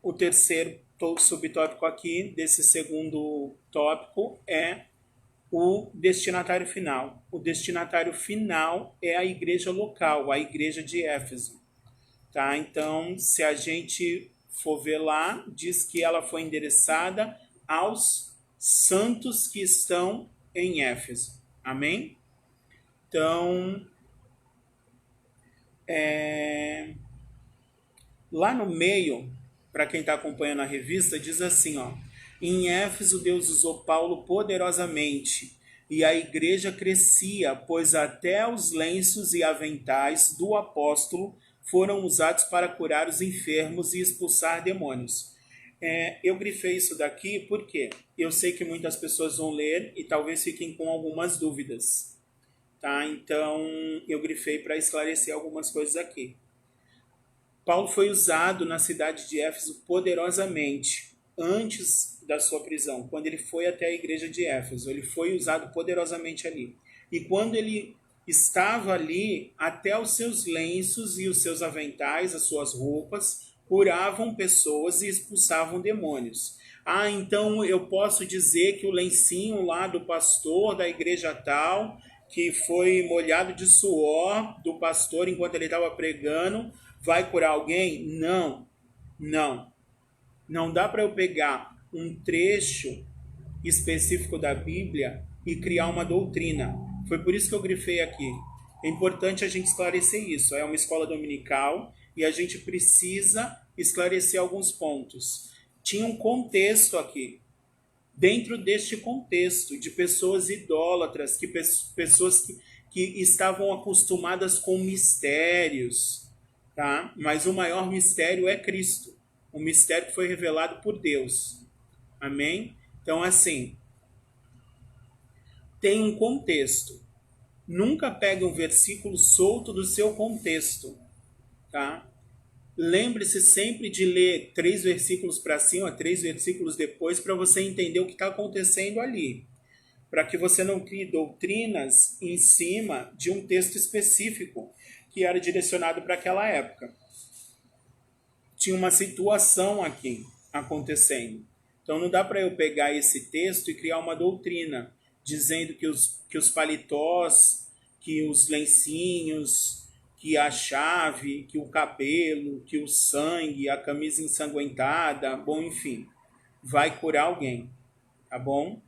o terceiro subtópico aqui desse segundo tópico é o destinatário final. O destinatário final é a igreja local, a igreja de Éfeso. Tá? Então, se a gente for ver lá, diz que ela foi endereçada aos santos que estão em Éfeso. Amém? Então, lá no meio, para quem está acompanhando a revista, diz assim, ó: em Éfeso Deus usou Paulo poderosamente, e a igreja crescia, pois até os lenços e aventais do apóstolo foram usados para curar os enfermos e expulsar demônios. Eu grifei isso daqui porque eu sei que muitas pessoas vão ler e talvez fiquem com algumas dúvidas. Tá? Então, eu grifei para esclarecer algumas coisas aqui. Paulo foi usado na cidade de Éfeso poderosamente, antes da sua prisão, quando ele foi até a igreja de Éfeso. Ele foi usado poderosamente ali. E quando ele estava ali, até os seus lenços e os seus aventais, as suas roupas, curavam pessoas e expulsavam demônios. Ah, então eu posso dizer que o lencinho lá do pastor da igreja tal, que foi molhado de suor do pastor enquanto ele estava pregando, vai curar alguém? Não, não. Não dá para eu pegar um trecho específico da Bíblia e criar uma doutrina. Foi por isso que eu grifei aqui. É importante a gente esclarecer isso. É uma escola dominical e a gente precisa esclarecer alguns pontos. Tinha um contexto aqui. Dentro deste contexto de pessoas idólatras, pessoas que estavam acostumadas com mistérios, tá? Mas o maior mistério é Cristo. O mistério que foi revelado por Deus. Amém? Então, assim, tem um contexto. Nunca pegue um versículo solto do seu contexto, tá? Lembre-se sempre de ler 3 versículos para cima, 3 versículos depois, para você entender o que está acontecendo ali. Para que você não crie doutrinas em cima de um texto específico que era direcionado para aquela época. Tinha uma situação aqui acontecendo. Então não dá para eu pegar esse texto e criar uma doutrina dizendo que os paletós, que os lencinhos, que a chave, que o cabelo, que o sangue, a camisa ensanguentada, bom, enfim, vai curar alguém, tá bom?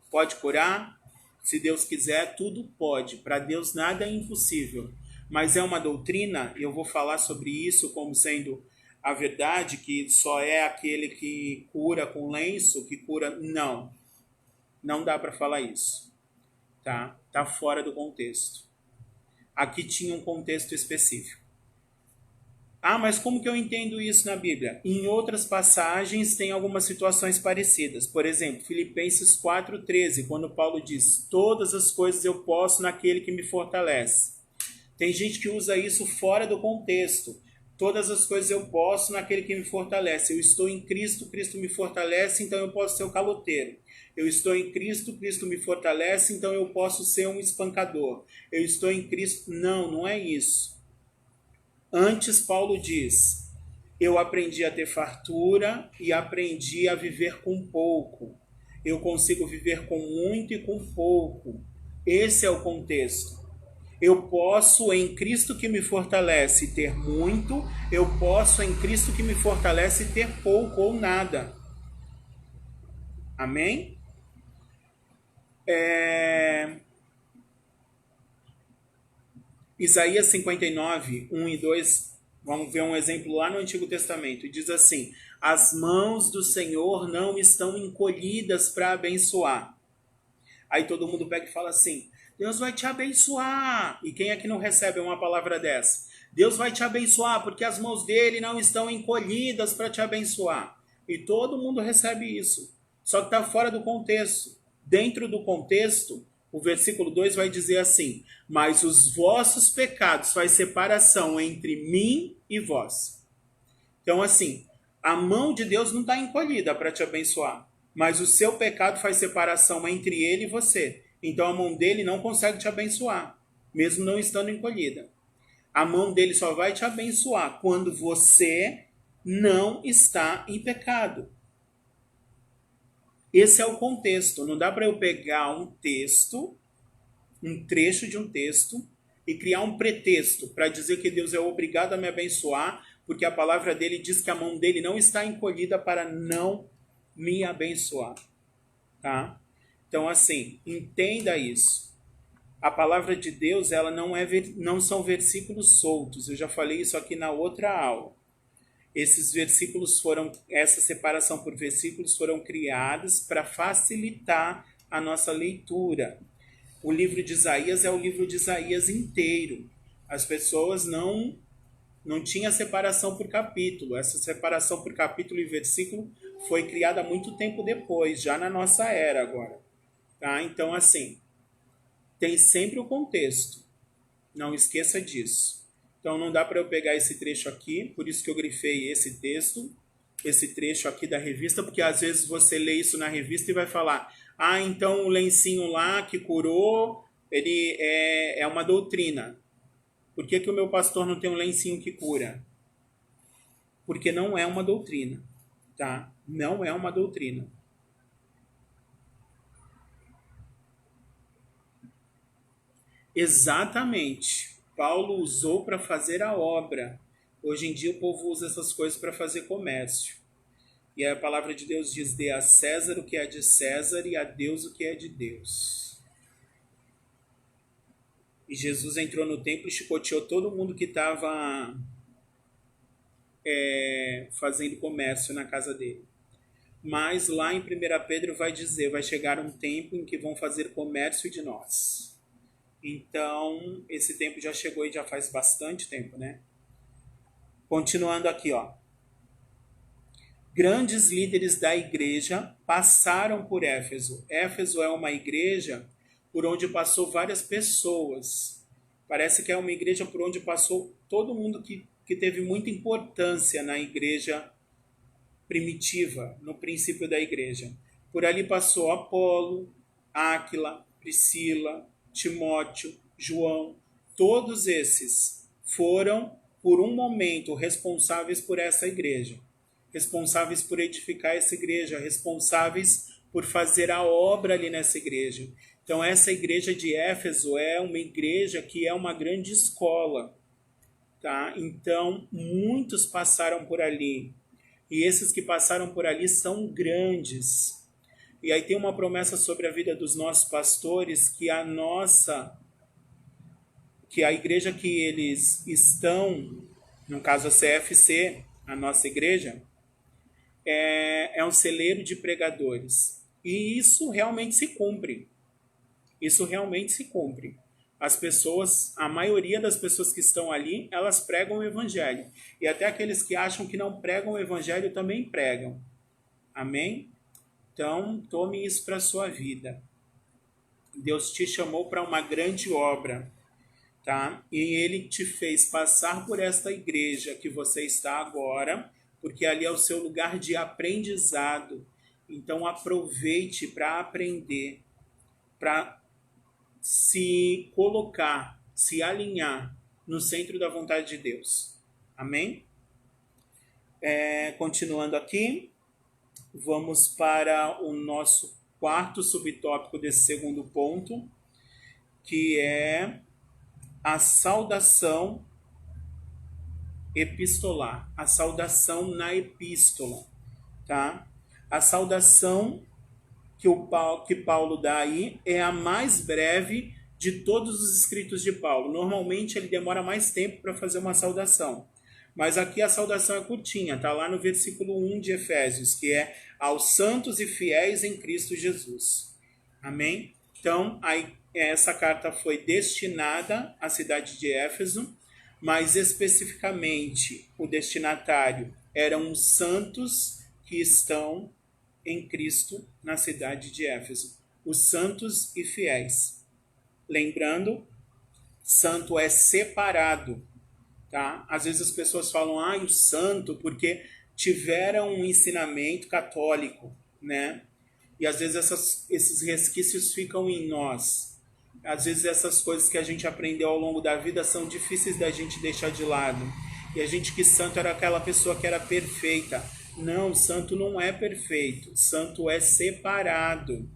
Pode curar? Se Deus quiser, tudo pode. Para Deus nada é impossível. Mas é uma doutrina, eu vou falar sobre isso como sendo a verdade, que só é aquele que cura com lenço, que cura... Não, não dá para falar isso. Tá fora do contexto. Aqui tinha um contexto específico. Ah, mas como que eu entendo isso na Bíblia? Em outras passagens tem algumas situações parecidas. Por exemplo, Filipenses 4,13, quando Paulo diz: todas as coisas eu posso naquele que me fortalece. Tem gente que usa isso fora do contexto. Todas as coisas eu posso naquele que me fortalece. Eu estou em Cristo, Cristo me fortalece, então eu posso ser o caloteiro. Eu estou em Cristo, Cristo me fortalece, então eu posso ser um espancador. Eu estou em Cristo. Não, não é isso. Antes, Paulo diz: eu aprendi a ter fartura e aprendi a viver com pouco. Eu consigo viver com muito e com pouco. Esse é o contexto. Eu posso, em Cristo que me fortalece, ter muito. Eu posso, em Cristo que me fortalece, ter pouco ou nada. Amém? Isaías 59, 1 e 2, vamos ver um exemplo lá no Antigo Testamento. E diz assim: as mãos do Senhor não estão encolhidas para abençoar. Aí todo mundo pega e fala assim: Deus vai te abençoar. E quem é que não recebe uma palavra dessa? Deus vai te abençoar porque as mãos dele não estão encolhidas para te abençoar. E todo mundo recebe isso. Só que está fora do contexto. Dentro do contexto, o versículo 2 vai dizer assim: mas os vossos pecados faz separação entre mim e vós. Então, assim, a mão de Deus não está encolhida para te abençoar. Mas o seu pecado faz separação entre ele e você. Então a mão dele não consegue te abençoar, mesmo não estando encolhida. A mão dele só vai te abençoar quando você não está em pecado. Esse é o contexto. Não dá para eu pegar um texto, um trecho de um texto, e criar um pretexto para dizer que Deus é obrigado a me abençoar, porque a palavra dele diz que a mão dele não está encolhida para não me abençoar. Tá? Então, assim, entenda isso. A palavra de Deus, ela não são versículos soltos. Eu já falei isso aqui na outra aula. Essa separação por versículos foram criadas para facilitar a nossa leitura. O livro de Isaías é o livro de Isaías inteiro. As pessoas não tinham separação por capítulo. Essa separação por capítulo e versículo foi criada muito tempo depois, já na nossa era agora. Tá? Então, assim, tem sempre o contexto. Não esqueça disso. Então, não dá para eu pegar esse trecho aqui, por isso que eu grifei esse texto, esse trecho aqui da revista, porque às vezes você lê isso na revista e vai falar: ah, então o lencinho lá que curou, ele é uma doutrina. Por que o meu pastor não tem um lencinho que cura? porque não é uma doutrina, tá? Não é uma doutrina. Exatamente. Paulo usou para fazer a obra. Hoje em dia o povo usa essas coisas para fazer comércio. E a palavra de Deus diz: dê a César o que é de César e a Deus o que é de Deus. E Jesus entrou no templo e chicoteou todo mundo que estava fazendo comércio na casa dele. Mas lá em 1 Pedro vai dizer: vai chegar um tempo em que vão fazer comércio de nós. Então, esse tempo já chegou e já faz bastante tempo, né? Continuando aqui, ó. Grandes líderes da igreja passaram por Éfeso. Éfeso é uma igreja por onde passou várias pessoas. Parece que é uma igreja por onde passou todo mundo que teve muita importância na igreja primitiva, no princípio da igreja. Por ali passou Apolo, Áquila, Priscila, Timóteo, João. Todos esses foram, por um momento, responsáveis por essa igreja. Responsáveis por edificar essa igreja, responsáveis por fazer a obra ali nessa igreja. Então, essa igreja de Éfeso é uma igreja que é uma grande escola, tá? Então, muitos passaram por ali. E esses que passaram por ali são grandes. E aí tem uma promessa sobre a vida dos nossos pastores que a igreja que eles estão, no caso a CFC, a nossa igreja, é um celeiro de pregadores. E isso realmente se cumpre. Isso realmente se cumpre. As pessoas, a maioria das pessoas que estão ali, elas pregam o evangelho. E até aqueles que acham que não pregam o evangelho também pregam. Amém? Então, tome isso para a sua vida. Deus te chamou para uma grande obra, tá? E Ele te fez passar por esta igreja que você está agora, porque ali é o seu lugar de aprendizado. Então, aproveite para aprender, para se colocar, se alinhar no centro da vontade de Deus. Amém? Continuando aqui, vamos para o nosso quarto subtópico desse segundo ponto, que é a saudação epistolar, a saudação na epístola, tá? A saudação que Paulo dá aí é a mais breve de todos os escritos de Paulo. Normalmente ele demora mais tempo para fazer uma saudação. Mas aqui a saudação é curtinha, está lá no versículo 1 de Efésios, que é aos santos e fiéis em Cristo Jesus. Amém? Então, essa carta foi destinada à cidade de Éfeso, mas especificamente o destinatário eram os santos que estão em Cristo na cidade de Éfeso. Os santos e fiéis. Lembrando, santo é separado. Tá? Às vezes as pessoas falam, o santo, porque tiveram um ensinamento católico, né? E às vezes esses resquícios ficam em nós. Às vezes essas coisas que a gente aprendeu ao longo da vida são difíceis da gente deixar de lado. E a gente que santo era aquela pessoa que era perfeita. Não, santo não é perfeito. Santo é separado.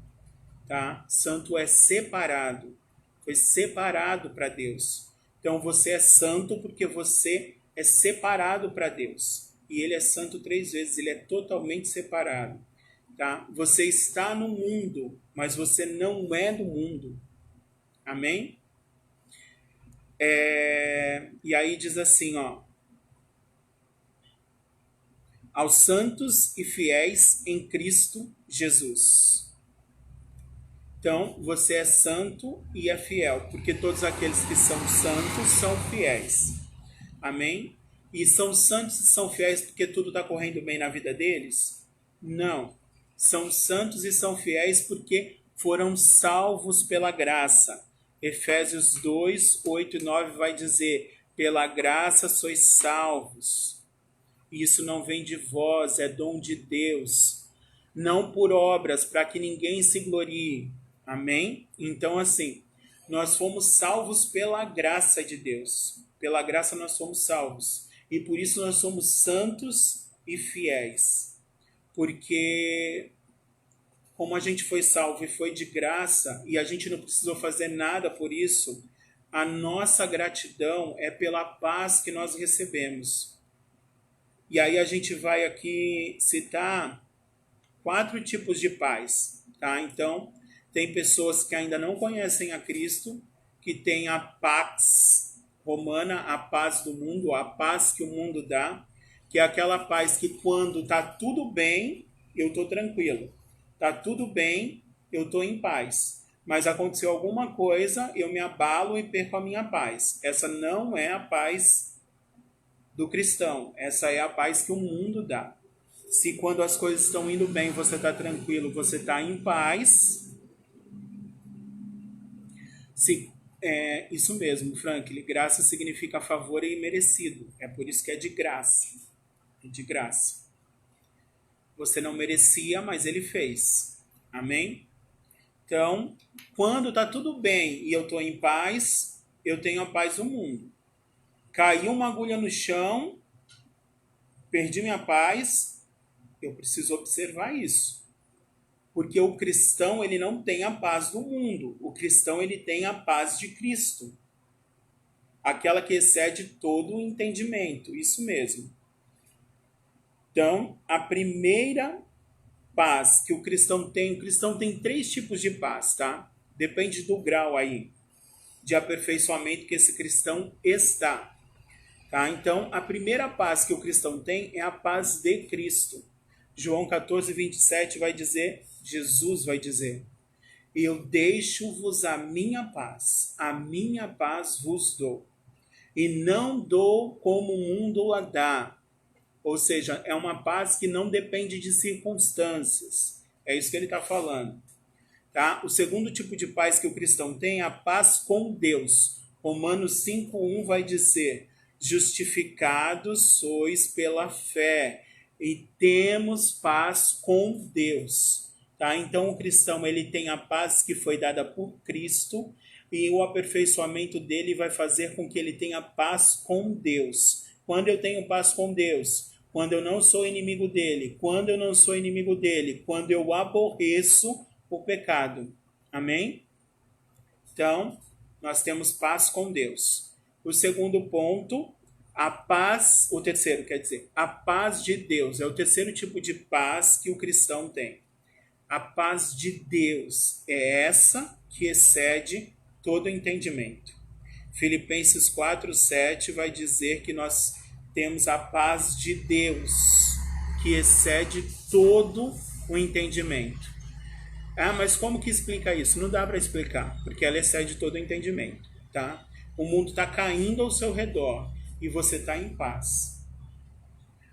Tá? Santo é separado. Foi separado para Deus. Então você é santo porque você é separado para Deus. E Ele é santo 3 vezes. Ele é totalmente separado. Tá? Você está no mundo, mas você não é do mundo. Amém? E aí diz assim, ó. Aos santos e fiéis em Cristo Jesus. Então, você é santo e é fiel, porque todos aqueles que são santos são fiéis. Amém? E são santos e são fiéis porque tudo está correndo bem na vida deles? Não. São santos e são fiéis porque foram salvos pela graça. Efésios 2, 8 e 9 vai dizer, pela graça sois salvos. Isso não vem de vós, é dom de Deus. Não por obras, para que ninguém se glorie. Amém? Então, assim, nós fomos salvos pela graça de Deus. Pela graça nós fomos salvos. E por isso nós somos santos e fiéis. Porque como a gente foi salvo e foi de graça, e a gente não precisou fazer nada por isso, a nossa gratidão é pela paz que nós recebemos. E aí a gente vai aqui citar 4 tipos de paz, tá? Então, tem pessoas que ainda não conhecem a Cristo, que têm a pax romana, a paz do mundo, a paz que o mundo dá, que é aquela paz que quando tá tudo bem, eu tô tranquilo. Tá tudo bem, eu tô em paz. Mas aconteceu alguma coisa, eu me abalo e perco a minha paz. Essa não é a paz do cristão. Essa é a paz que o mundo dá. Se quando as coisas estão indo bem, você está tranquilo, você está em paz. Isso mesmo, Franklin. Graça significa favor e merecido. É por isso que é de graça. É de graça. Você não merecia, mas ele fez. Amém? Então, quando está tudo bem e eu estou em paz, eu tenho a paz do mundo. Caiu uma agulha no chão, perdi minha paz, eu preciso observar isso. Porque o cristão, ele não tem a paz do mundo. O cristão, ele tem a paz de Cristo. Aquela que excede todo o entendimento. Isso mesmo. Então, a primeira paz que o cristão tem 3 tipos de paz, tá? Depende do grau aí de aperfeiçoamento que esse cristão está. Tá? Então, a primeira paz que o cristão tem é a paz de Cristo. João 14, 27 vai dizer, Jesus vai dizer, eu deixo-vos a minha paz vos dou. E não dou como o mundo a dá. Ou seja, é uma paz que não depende de circunstâncias. É isso que ele está falando. Tá? O segundo tipo de paz que o cristão tem é a paz com Deus. Romanos 5,1 vai dizer, justificados sois pela fé e temos paz com Deus. Tá? Então o cristão ele tem a paz que foi dada por Cristo e o aperfeiçoamento dele vai fazer com que ele tenha paz com Deus. Quando eu tenho paz com Deus, quando eu não sou inimigo dele, quando eu não sou inimigo dele, quando eu aborreço o pecado. Amém? Então, nós temos paz com Deus. O segundo ponto, a paz, o terceiro, quer dizer, a paz de Deus. É o terceiro tipo de paz que o cristão tem. A paz de Deus é essa que excede todo entendimento. Filipenses 4:7 vai dizer que nós temos a paz de Deus, que excede todo o entendimento. Ah, mas como que explica isso? Não dá para explicar, porque ela excede todo o entendimento, tá? O mundo está caindo ao seu redor e você está em paz.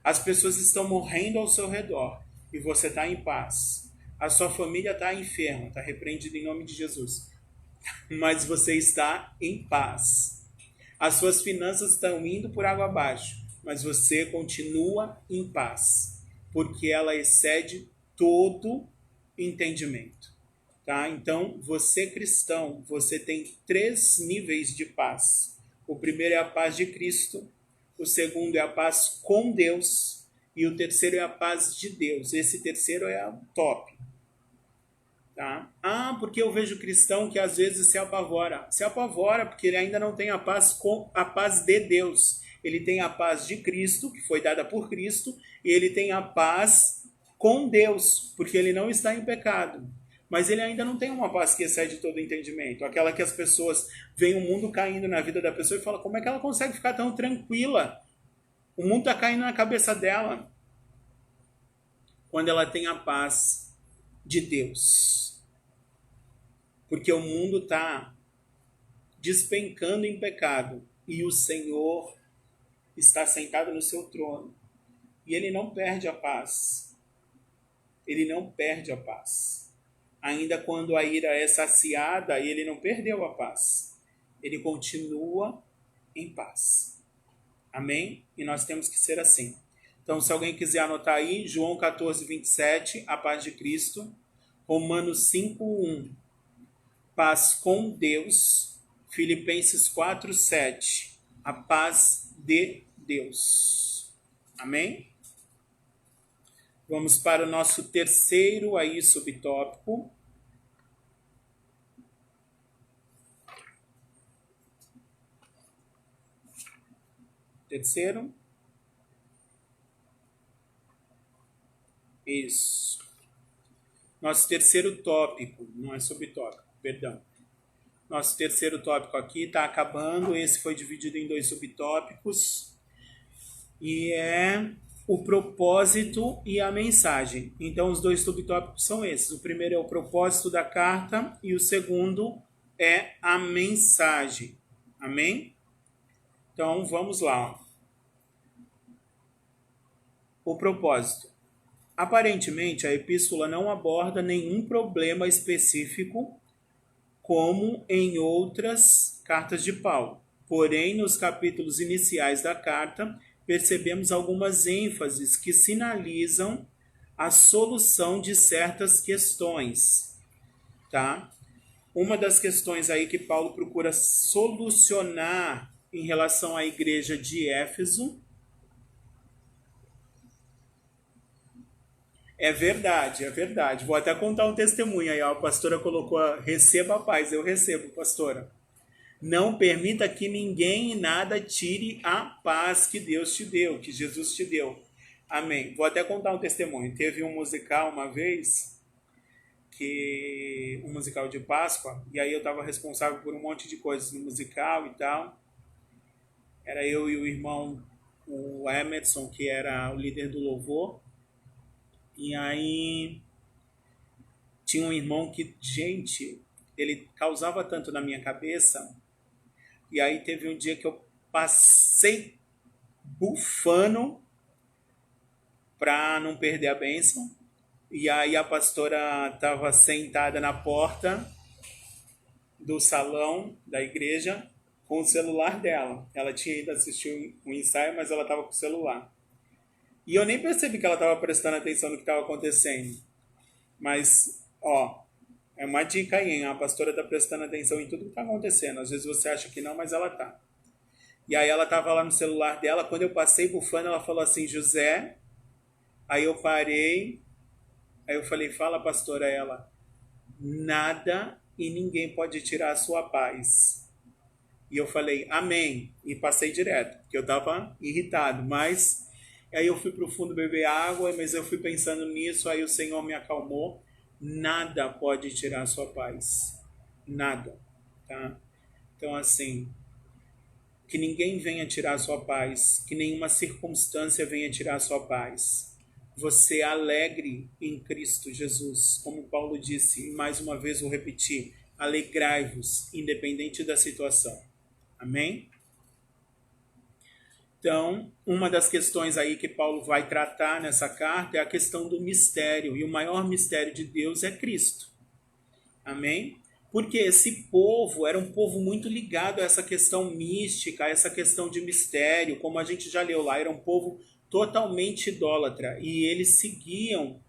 As pessoas estão morrendo ao seu redor e você está em paz. A sua família está enferma, está repreendida em nome de Jesus. Mas você está em paz. As suas finanças estão indo por água abaixo, mas você continua em paz, porque ela excede todo entendimento. Tá? Então, você cristão, você tem 3 níveis de paz. O primeiro é a paz de Cristo, o segundo é a paz com Deus e o terceiro é a paz de Deus. Esse terceiro é a top. Tá? Ah, porque eu vejo cristão que às vezes se apavora. Se apavora porque ele ainda não tem a paz com a paz de Deus. Ele tem a paz de Cristo, que foi dada por Cristo, e ele tem a paz com Deus, porque ele não está em pecado. Mas ele ainda não tem uma paz que excede todo entendimento. Aquela que as pessoas veem o mundo caindo na vida da pessoa e falam, como é que ela consegue ficar tão tranquila? O mundo está caindo na cabeça dela. Quando ela tem a paz de Deus. Porque o mundo está despencando em pecado e o Senhor está sentado no seu trono. E ele não perde a paz. Ele não perde a paz. Ainda quando a ira é saciada, ele não perdeu a paz. Ele continua em paz. Amém? E nós temos que ser assim. Então, se alguém quiser anotar aí, João 14, 27, a paz de Cristo. Romanos 5, 1, paz com Deus. Filipenses 4, 7, a paz de Deus. Amém? Vamos para o nosso terceiro aí subtópico. Terceiro. Isso. Nosso terceiro tópico, não é subtópico, perdão. Nosso terceiro tópico aqui está acabando, esse foi dividido em 2 subtópicos. E é o propósito e a mensagem. Então, os 2 subtópicos são esses. O primeiro é o propósito da carta e o segundo é a mensagem. Amém? Então, vamos lá. O propósito. Aparentemente, a epístola não aborda nenhum problema específico, como em outras cartas de Paulo. Porém, nos capítulos iniciais da carta, percebemos algumas ênfases que sinalizam a solução de certas questões, tá? Uma das questões aí que Paulo procura solucionar em relação à igreja de Éfeso é verdade, é verdade. Vou até contar um testemunho aí, ó. A pastora colocou, receba a paz, eu recebo, pastora. Não permita que ninguém e nada tire a paz que Deus te deu, que Jesus te deu. Amém. Vou até contar um testemunho. Teve um musical uma vez, um musical de Páscoa, e aí eu estava responsável por um monte de coisas no musical e tal. Era eu e o irmão, o Emerson, que era o líder do louvor. E aí tinha um irmão que, gente, ele causava tanto na minha cabeça. E aí teve um dia que eu passei bufando para não perder a bênção. E aí a pastora estava sentada na porta do salão da igreja com o celular dela. Ela tinha ido assistir um ensaio, mas ela estava com o celular. E eu nem percebi que ela estava prestando atenção no que estava acontecendo. Mas, ó, é uma dica aí, hein? A pastora está prestando atenção em tudo que está acontecendo. Às vezes você acha que não, mas ela tá. E aí ela estava lá no celular dela. Quando eu passei bufando, ela falou assim, José. Aí eu parei. Aí eu falei, fala, pastora. Ela, nada e ninguém pode tirar a sua paz. E eu falei, amém. E passei direto, porque eu estava irritado. Mas aí eu fui para o fundo beber água, mas eu fui pensando nisso. Aí o Senhor me acalmou. Nada pode tirar a sua paz. Nada. Tá? Então, assim, que ninguém venha tirar a sua paz. Que nenhuma circunstância venha tirar a sua paz. Você alegre em Cristo Jesus. Como Paulo disse, e mais uma vez vou repetir, alegrai-vos, independente da situação. Amém? Então, uma das questões aí que Paulo vai tratar nessa carta é a questão do mistério. E o maior mistério de Deus é Cristo. Amém? Porque esse povo era um povo muito ligado a essa questão mística, a essa questão de mistério. Como a gente já leu lá, era um povo totalmente idólatra. E eles seguiam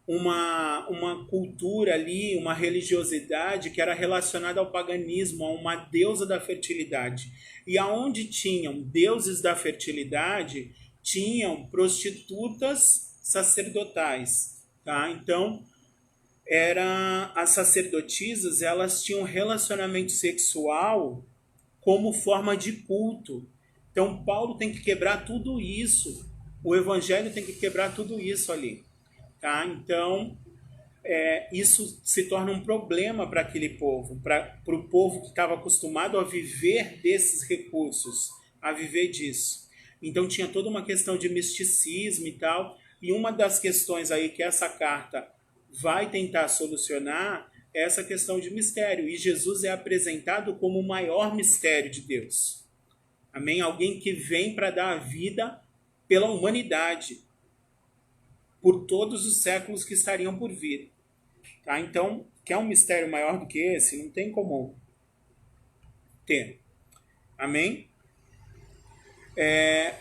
uma cultura ali, uma religiosidade que era relacionada ao paganismo, a uma deusa da fertilidade. E aonde tinham deuses da fertilidade, tinham prostitutas sacerdotais. Tá? Então, as sacerdotisas, elas tinham relacionamento sexual como forma de culto. Então, Paulo tem que quebrar tudo isso. O evangelho tem que quebrar tudo isso ali. Tá? Então, isso se torna um problema para aquele povo, para o povo que estava acostumado a viver desses recursos, a viver disso. Então, tinha toda uma questão de misticismo e tal, e uma das questões aí que essa carta vai tentar solucionar é essa questão de mistério, e Jesus é apresentado como o maior mistério de Deus. Amém? Alguém que vem para dar a vida pela humanidade, por todos os séculos que estariam por vir. Tá? Então, quer um mistério maior do que esse? Não tem como ter. Amém?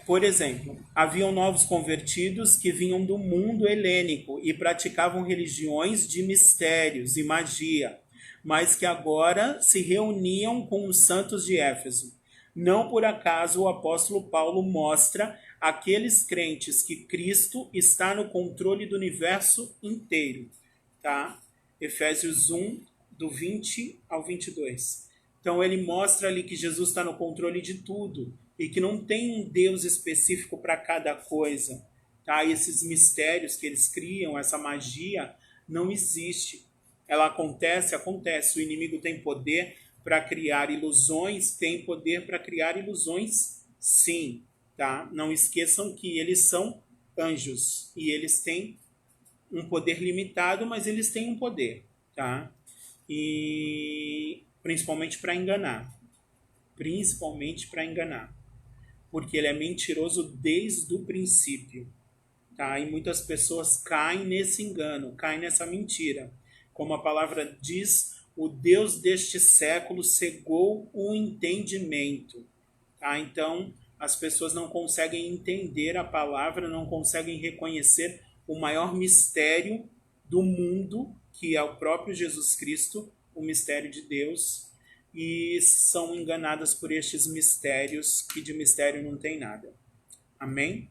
Por exemplo, haviam novos convertidos que vinham do mundo helênico e praticavam religiões de mistérios e magia, mas que agora se reuniam com os santos de Éfeso. Não por acaso o apóstolo Paulo mostra aqueles crentes que Cristo está no controle do universo inteiro, tá? Efésios 1, do 20 ao 22. Então ele mostra ali que Jesus está no controle de tudo e que não tem um Deus específico para cada coisa, tá? E esses mistérios que eles criam, essa magia, não existe. Ela acontece. O inimigo tem poder para criar ilusões, tem poder para criar ilusões, sim, tá? Não esqueçam que eles são anjos e eles têm um poder limitado, mas eles têm um poder, tá? E principalmente para enganar. Porque ele é mentiroso desde o princípio, tá? E muitas pessoas caem nesse engano, caem nessa mentira. Como a palavra diz, o Deus deste século cegou o entendimento, tá? Então, as pessoas não conseguem entender a palavra, não conseguem reconhecer o maior mistério do mundo, que é o próprio Jesus Cristo, o mistério de Deus, e são enganadas por estes mistérios, que de mistério não tem nada. Amém?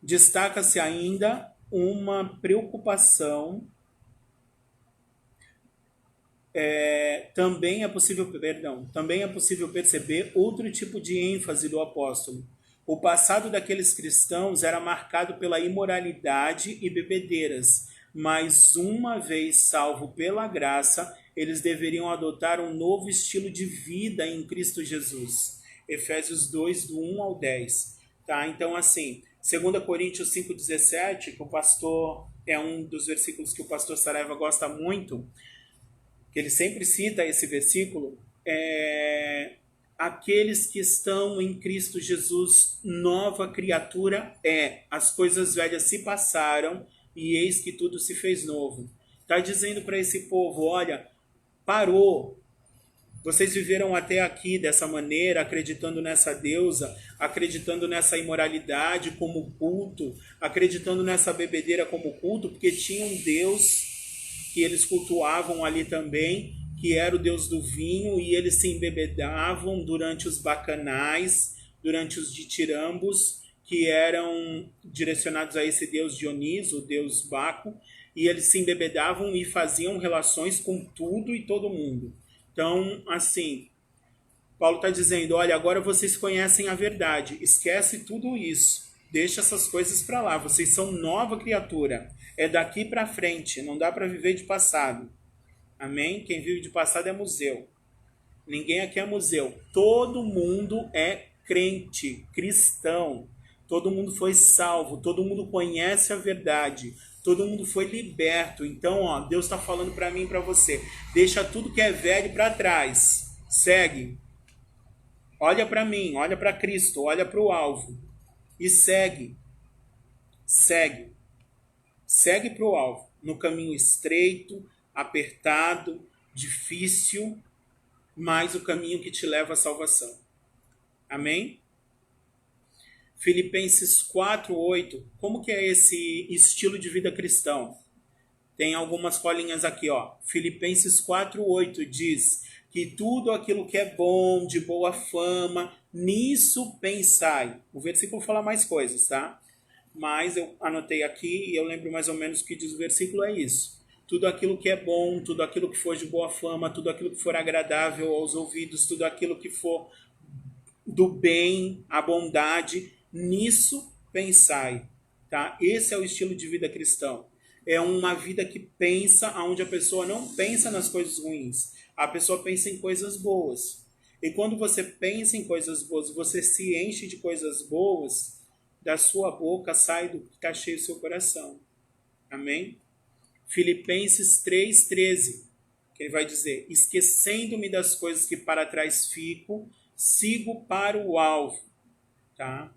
Destaca-se ainda uma preocupação. Também é possível perceber outro tipo de ênfase do apóstolo. O passado daqueles cristãos era marcado pela imoralidade e bebedeiras, mas uma vez salvo pela graça, eles deveriam adotar um novo estilo de vida em Cristo Jesus. Efésios 2, do 1 ao 10. Tá? Então, assim, 2 Coríntios 5,17, que o pastor é um dos versículos que o pastor Saraiva gosta muito, que ele sempre cita esse versículo, aqueles que estão em Cristo Jesus, nova criatura é. As coisas velhas se passaram e eis que tudo se fez novo. Está dizendo para esse povo, olha, parou. Vocês viveram até aqui dessa maneira, acreditando nessa deusa, acreditando nessa imoralidade como culto, acreditando nessa bebedeira como culto, porque tinha um Deus que eles cultuavam ali também, que era o Deus do vinho, e eles se embebedavam durante os bacanais, durante os ditirambos, que eram direcionados a esse Deus Dioniso, o Deus Baco, e eles se embebedavam e faziam relações com tudo e todo mundo. Então, assim, Paulo está dizendo, olha, agora vocês conhecem a verdade, esquece tudo isso, deixa essas coisas para lá, vocês são nova criatura, é daqui para frente, não dá para viver de passado. Amém? Quem vive de passado é museu. Ninguém aqui é museu. Todo mundo é crente, cristão. Todo mundo foi salvo, todo mundo conhece a verdade, todo mundo foi liberto. Então, ó, Deus está falando para mim e para você. Deixa tudo que é velho para trás. Segue. Olha para mim, olha para Cristo, olha para o alvo. E segue. Segue. Segue para o alvo. No caminho estreito, apertado, difícil, mas o caminho que te leva à salvação. Amém? Filipenses 4:8. Como que é esse estilo de vida cristão? Tem algumas colinhas aqui, ó. Filipenses 4:8 diz que tudo aquilo que é bom, de boa fama, nisso pensai. O versículo fala mais coisas, tá? Mas eu anotei aqui e eu lembro mais ou menos o que diz o versículo, é isso. Tudo aquilo que é bom, tudo aquilo que for de boa fama, tudo aquilo que for agradável aos ouvidos, tudo aquilo que for do bem, a bondade, nisso pensai. Tá? Esse é o estilo de vida cristão. É uma vida que pensa, onde a pessoa não pensa nas coisas ruins. A pessoa pensa em coisas boas. E quando você pensa em coisas boas, você se enche de coisas boas, da sua boca sai do que está cheio do seu coração. Amém? Filipenses 3:13, que ele vai dizer, esquecendo-me das coisas que para trás fico, sigo para o alvo. Tá?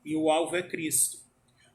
E o alvo é Cristo.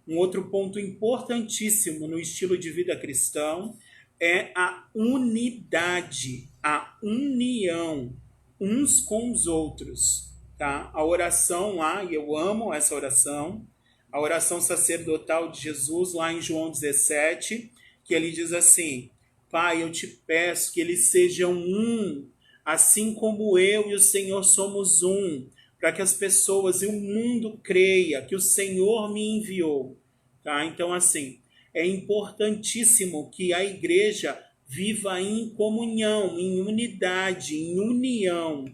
Um outro ponto importantíssimo no estilo de vida cristão é a unidade, a união uns com os outros. Tá? A oração lá, e eu amo essa oração, a oração sacerdotal de Jesus lá em João 17, que ele diz assim, Pai, eu te peço que eles sejam um, assim como eu e o Senhor somos um, para que as pessoas e o mundo creia que o Senhor me enviou. Tá? Então, assim, é importantíssimo que a igreja viva em comunhão, em unidade, em união,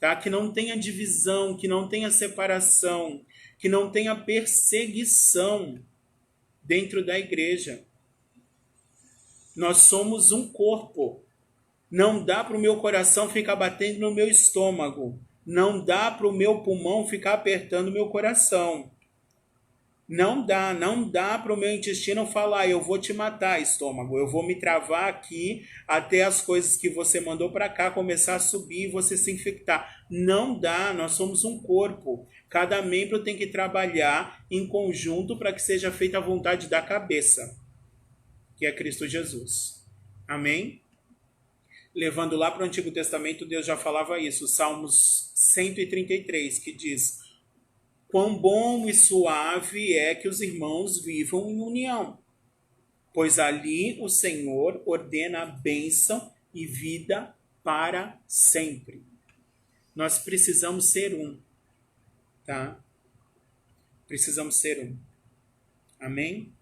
tá? Que não tenha divisão, que não tenha separação, que não tenha perseguição dentro da igreja. Nós somos um corpo. Não dá para o meu coração ficar batendo no meu estômago. Não dá para o meu pulmão ficar apertando o meu coração. Não dá para o meu intestino falar, eu vou te matar, estômago, eu vou me travar aqui até as coisas que você mandou para cá começar a subir e você se infectar. Não dá, nós somos um corpo. Cada membro tem que trabalhar em conjunto para que seja feita a vontade da cabeça, que é Cristo Jesus. Amém? Levando lá para o Antigo Testamento, Deus já falava isso, Salmos 133, que diz: quão bom e suave é que os irmãos vivam em união, pois ali o Senhor ordena a bênção e vida para sempre. Nós precisamos ser um, tá? Precisamos ser um. Amém?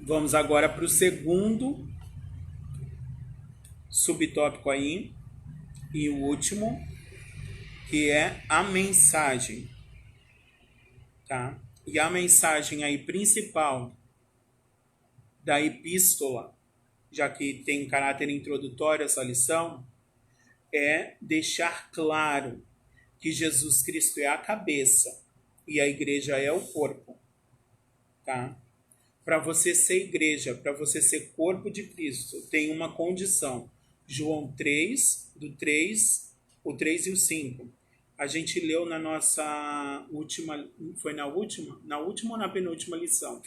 Vamos agora para o segundo subtópico aí, e o último, que é a mensagem, tá? E a mensagem aí principal da epístola, já que tem caráter introdutório essa lição, é deixar claro que Jesus Cristo é a cabeça e a igreja é o corpo, tá? Para você ser igreja, para você ser corpo de Cristo, tem uma condição. João 3, o 3 e o 5. A gente leu na nossa última, foi na última? Na última ou na penúltima lição?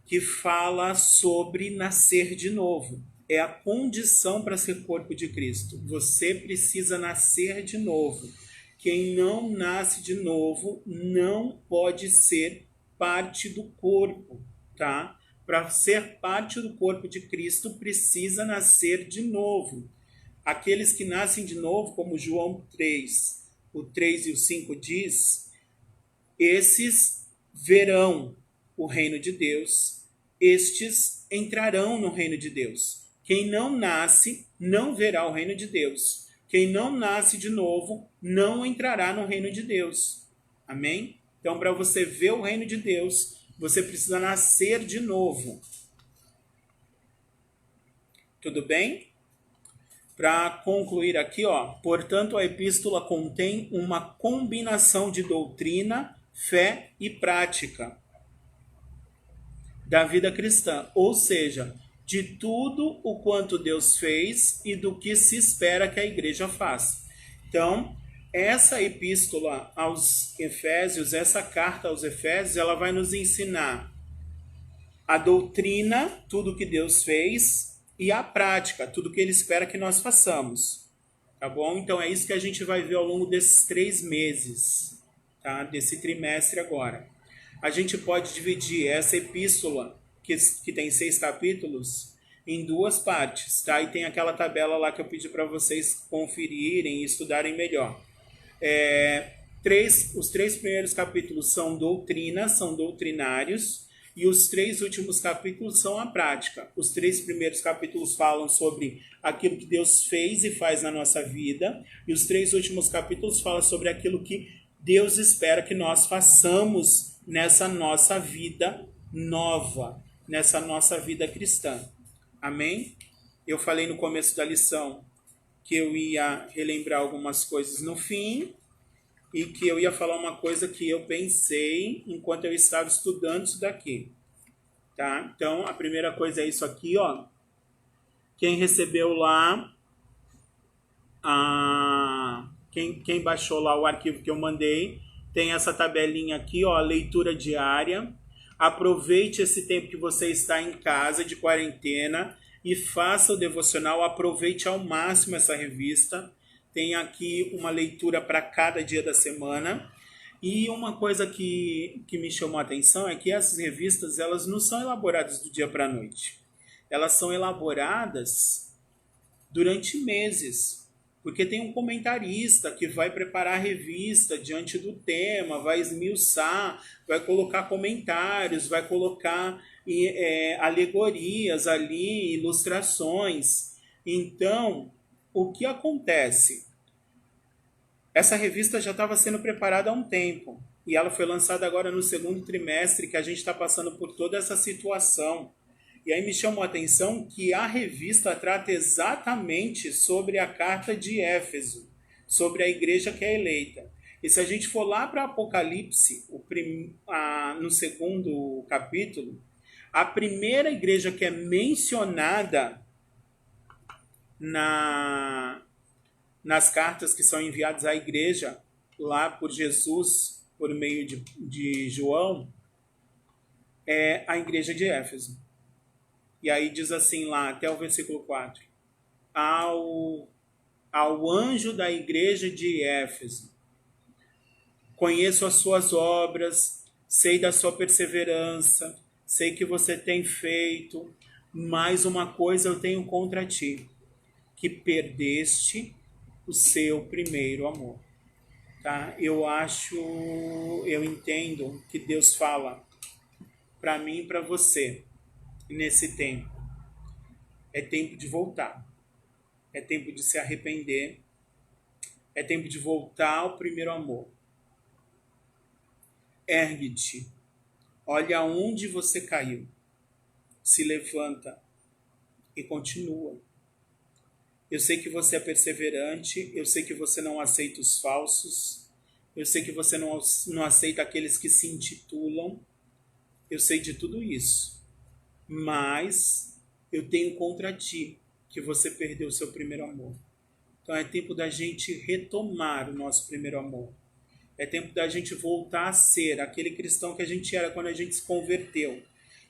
Que fala sobre nascer de novo. É a condição para ser corpo de Cristo. Você precisa nascer de novo. Quem não nasce de novo não pode ser parte do corpo, tá? Para ser parte do corpo de Cristo precisa nascer de novo. Aqueles que nascem de novo, como João 3, o 3 e o 5 diz, esses verão o reino de Deus, estes entrarão no reino de Deus. Quem não nasce não verá o reino de Deus. Quem não nasce de novo não entrará no reino de Deus. Amém? Então, para você ver o reino de Deus, você precisa nascer de novo. Tudo bem? Para concluir aqui, ó, portanto, a epístola contém uma combinação de doutrina, fé e prática da vida cristã, ou seja, de tudo o quanto Deus fez e do que se espera que a igreja faça. Então, essa epístola aos Efésios, essa carta aos Efésios, ela vai nos ensinar a doutrina, tudo que Deus fez, e a prática, tudo que Ele espera que nós façamos. Tá bom? Então é isso que a gente vai ver ao longo desses 3 meses, tá? Desse trimestre agora. A gente pode dividir essa epístola, que tem 6 capítulos, em 2 partes, tá? E tem aquela tabela lá que eu pedi para vocês conferirem e estudarem melhor. Os 3 primeiros capítulos são doutrina, são doutrinários, e os 3 últimos capítulos são a prática. Os 3 primeiros capítulos falam sobre aquilo que Deus fez e faz na nossa vida, e os 3 últimos capítulos falam sobre aquilo que Deus espera que nós façamos nessa nossa vida nova, nessa nossa vida cristã. Amém? Eu falei no começo da lição que eu ia relembrar algumas coisas no fim e que eu ia falar uma coisa que eu pensei enquanto eu estava estudando isso daqui. Tá? Então, a primeira coisa é isso aqui, ó. Quem recebeu lá, quem baixou lá o arquivo que eu mandei, tem essa tabelinha aqui, ó, leitura diária. Aproveite esse tempo que você está em casa, de quarentena, e faça o devocional. Aproveite ao máximo essa revista. Tem aqui uma leitura para cada dia da semana. E uma coisa que me chamou a atenção é que essas revistas, elas não são elaboradas do dia para a noite. elas são elaboradas durante meses, porque tem um comentarista que vai preparar a revista diante do tema, vai esmiuçar, vai colocar comentários, vai colocar alegorias ali, ilustrações. Então, o que acontece? Essa revista já estava sendo preparada há um tempo, e ela foi lançada agora no segundo trimestre, que a gente está passando por toda essa situação. E aí me chamou a atenção que a revista trata exatamente sobre a carta de Éfeso, sobre a igreja que é eleita. E se a gente for lá para Apocalipse, no segundo capítulo, a primeira igreja que é mencionada nas cartas que são enviadas à igreja, lá por Jesus, por meio de João, é a igreja de Éfeso. E aí diz assim lá, até o versículo 4. Ao anjo da igreja de Éfeso, conheço as suas obras, sei da sua perseverança, sei que você tem feito, mas uma coisa eu tenho contra ti, que perdeste o seu primeiro amor. Tá? Eu entendo que Deus fala para mim e para você nesse tempo. É tempo de voltar. É tempo de se arrepender. É tempo de voltar ao primeiro amor. Ergue-te. Olha onde você caiu. Se levanta e continua. Eu sei que você é perseverante. Eu sei que você não aceita os falsos. Eu sei que você não aceita aqueles que se intitulam. Eu sei de tudo isso. Mas eu tenho contra ti que você perdeu o seu primeiro amor. Então é tempo da gente retomar o nosso primeiro amor. É tempo da gente voltar a ser aquele cristão que a gente era quando a gente se converteu.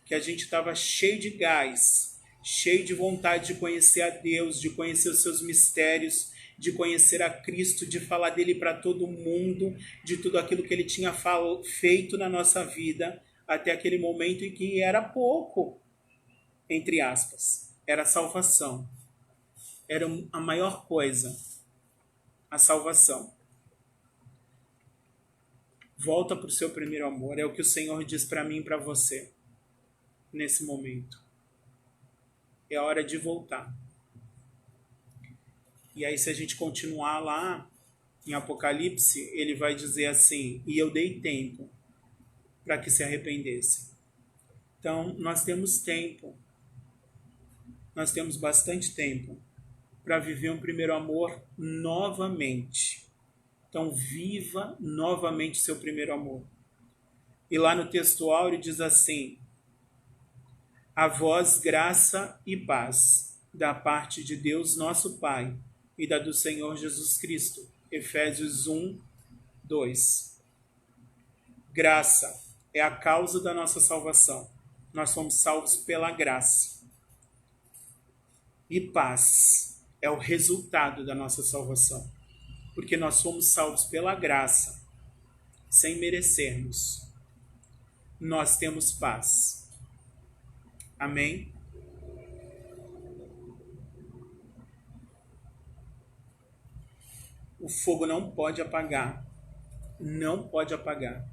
Que a gente estava cheio de gás, cheio de vontade de conhecer a Deus, de conhecer os seus mistérios, de conhecer a Cristo, de falar dele para todo mundo, de tudo aquilo que ele tinha feito na nossa vida, até aquele momento em que era pouco, entre aspas, era a salvação. Era a maior coisa, a salvação. Volta para o seu primeiro amor, é o que o Senhor diz para mim e para você, nesse momento. É hora de voltar. E aí se a gente continuar lá, em Apocalipse, ele vai dizer assim, e eu dei tempo para que se arrependesse. Então, nós temos tempo, nós temos bastante tempo para viver um primeiro amor novamente. Então, viva novamente seu primeiro amor. E lá no texto áureo diz assim, a vós graça e paz, da parte de Deus nosso Pai e da do Senhor Jesus Cristo. Efésios 1, 2. Graça é a causa da nossa salvação. Nós somos salvos pela graça. E paz é o resultado da nossa salvação. Porque nós somos salvos pela graça, sem merecermos. Nós temos paz. Amém? O fogo não pode apagar. Não pode apagar.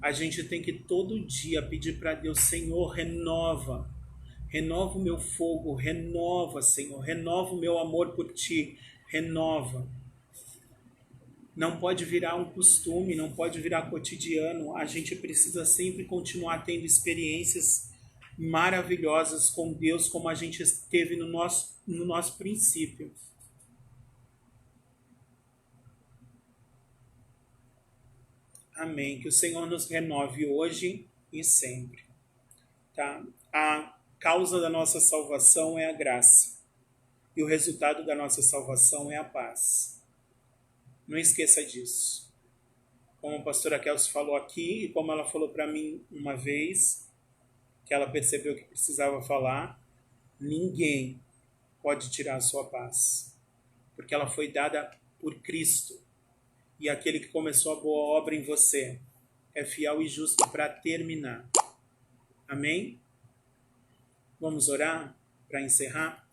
A gente tem que todo dia pedir para Deus, Senhor, renova. Renova o meu fogo, renova, Senhor. Renova o meu amor por Ti. Renova. Não pode virar um costume, não pode virar cotidiano. A gente precisa sempre continuar tendo experiências maravilhosas com Deus, como a gente teve no nosso princípio. Amém. Que o Senhor nos renove hoje e sempre. Tá? A causa da nossa salvação é a graça. E o resultado da nossa salvação é a paz. Não esqueça disso. Como a pastora Kelsey falou aqui, e como ela falou para mim uma vez, que ela percebeu que precisava falar, ninguém pode tirar a sua paz. Porque ela foi dada por Cristo. E aquele que começou a boa obra em você é fiel e justo para terminar. Amém? Vamos orar para encerrar?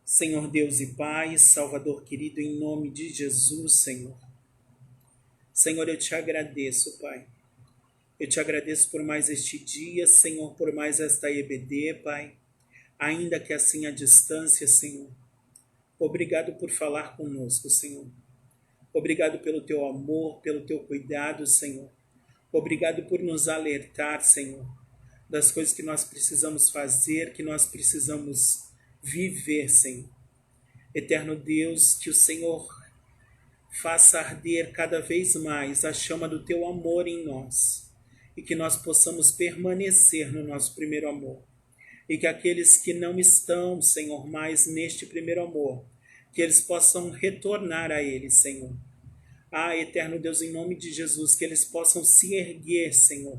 Senhor Deus e Pai, Salvador querido, em nome de Jesus, Senhor. Senhor, eu te agradeço, Pai. Eu te agradeço por mais este dia, Senhor, por mais esta EBD, Pai. Ainda que assim à distância, Senhor. Obrigado por falar conosco, Senhor. Obrigado pelo teu amor, pelo teu cuidado, Senhor. Obrigado por nos alertar, Senhor, das coisas que nós precisamos fazer, que nós precisamos viver, Senhor. Eterno Deus, que o Senhor faça arder cada vez mais a chama do teu amor em nós e que nós possamos permanecer no nosso primeiro amor. E que aqueles que não estão, Senhor, mais neste primeiro amor, que eles possam retornar a ele, Senhor. Eterno Deus, em nome de Jesus, que eles possam se erguer, Senhor,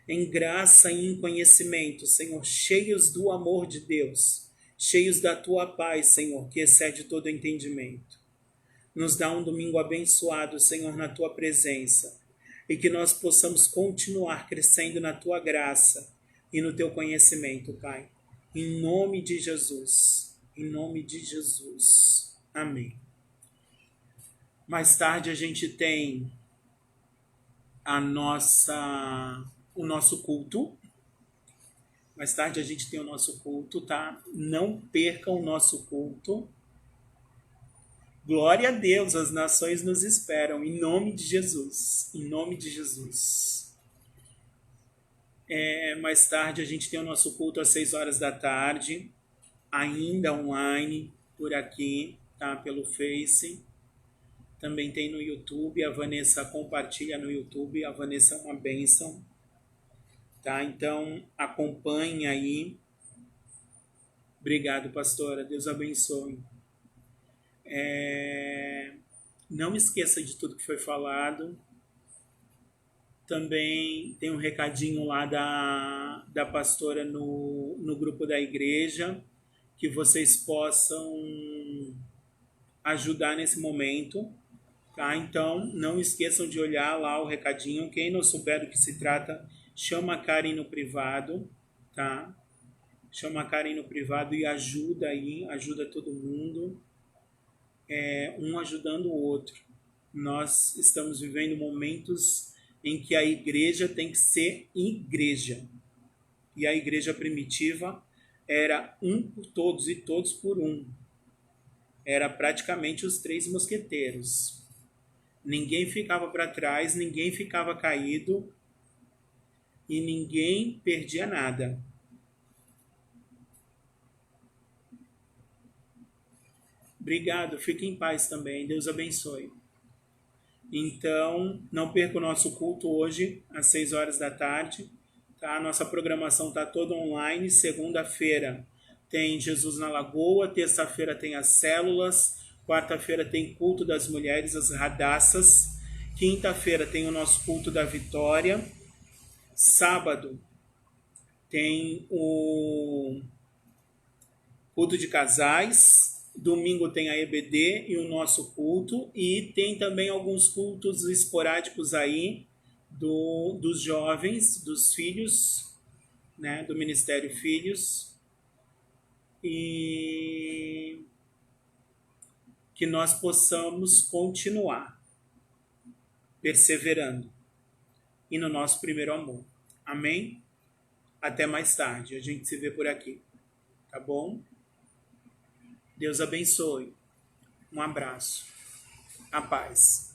em graça e em conhecimento, Senhor, cheios do amor de Deus, cheios da tua paz, Senhor, que excede todo entendimento. Nos dá um domingo abençoado, Senhor, na tua presença, e que nós possamos continuar crescendo na tua graça e no teu conhecimento, Pai. Em nome de Jesus. Em nome de Jesus. Amém. Mais tarde a gente tem o nosso culto. Mais tarde a gente tem o nosso culto, tá? Não percam o nosso culto. Glória a Deus, as nações nos esperam. Em nome de Jesus. Em nome de Jesus. Mais tarde a gente tem o nosso culto às 6 horas da tarde. Ainda online, por aqui, tá? Pelo Face. Também tem no YouTube. A Vanessa compartilha no YouTube. A Vanessa é uma bênção. Tá? Então, acompanhe aí. Obrigado, pastora. Deus abençoe. Não esqueça de tudo que foi falado. Também tem um recadinho lá da pastora no grupo da igreja, que vocês possam ajudar nesse momento. Tá? Então, não esqueçam de olhar lá o recadinho. Quem não souber do que se trata, chama a Karen no privado. Tá? Chama a Karen no privado e ajuda aí, ajuda todo mundo. Um ajudando o outro. Nós estamos vivendo momentos em que a igreja tem que ser igreja. E a igreja primitiva era um por todos e todos por um. Era praticamente os 3 mosqueteiros. Ninguém ficava para trás, ninguém ficava caído e ninguém perdia nada. Obrigado, fique em paz também. Deus abençoe. Então, não perca o nosso culto hoje, às 6 horas da tarde. Tá? A nossa programação está toda online. Segunda-feira tem Jesus na Lagoa. Terça-feira tem as células. Quarta-feira tem culto das mulheres, as radaças. Quinta-feira tem o nosso culto da vitória. Sábado tem o culto de casais. Domingo tem a EBD e o nosso culto. E tem também alguns cultos esporádicos aí dos jovens, dos filhos, né, do Ministério Filhos. E que nós possamos continuar perseverando e no nosso primeiro amor. Amém? Até mais tarde. A gente se vê por aqui. Tá bom? Deus abençoe. Um abraço. A paz.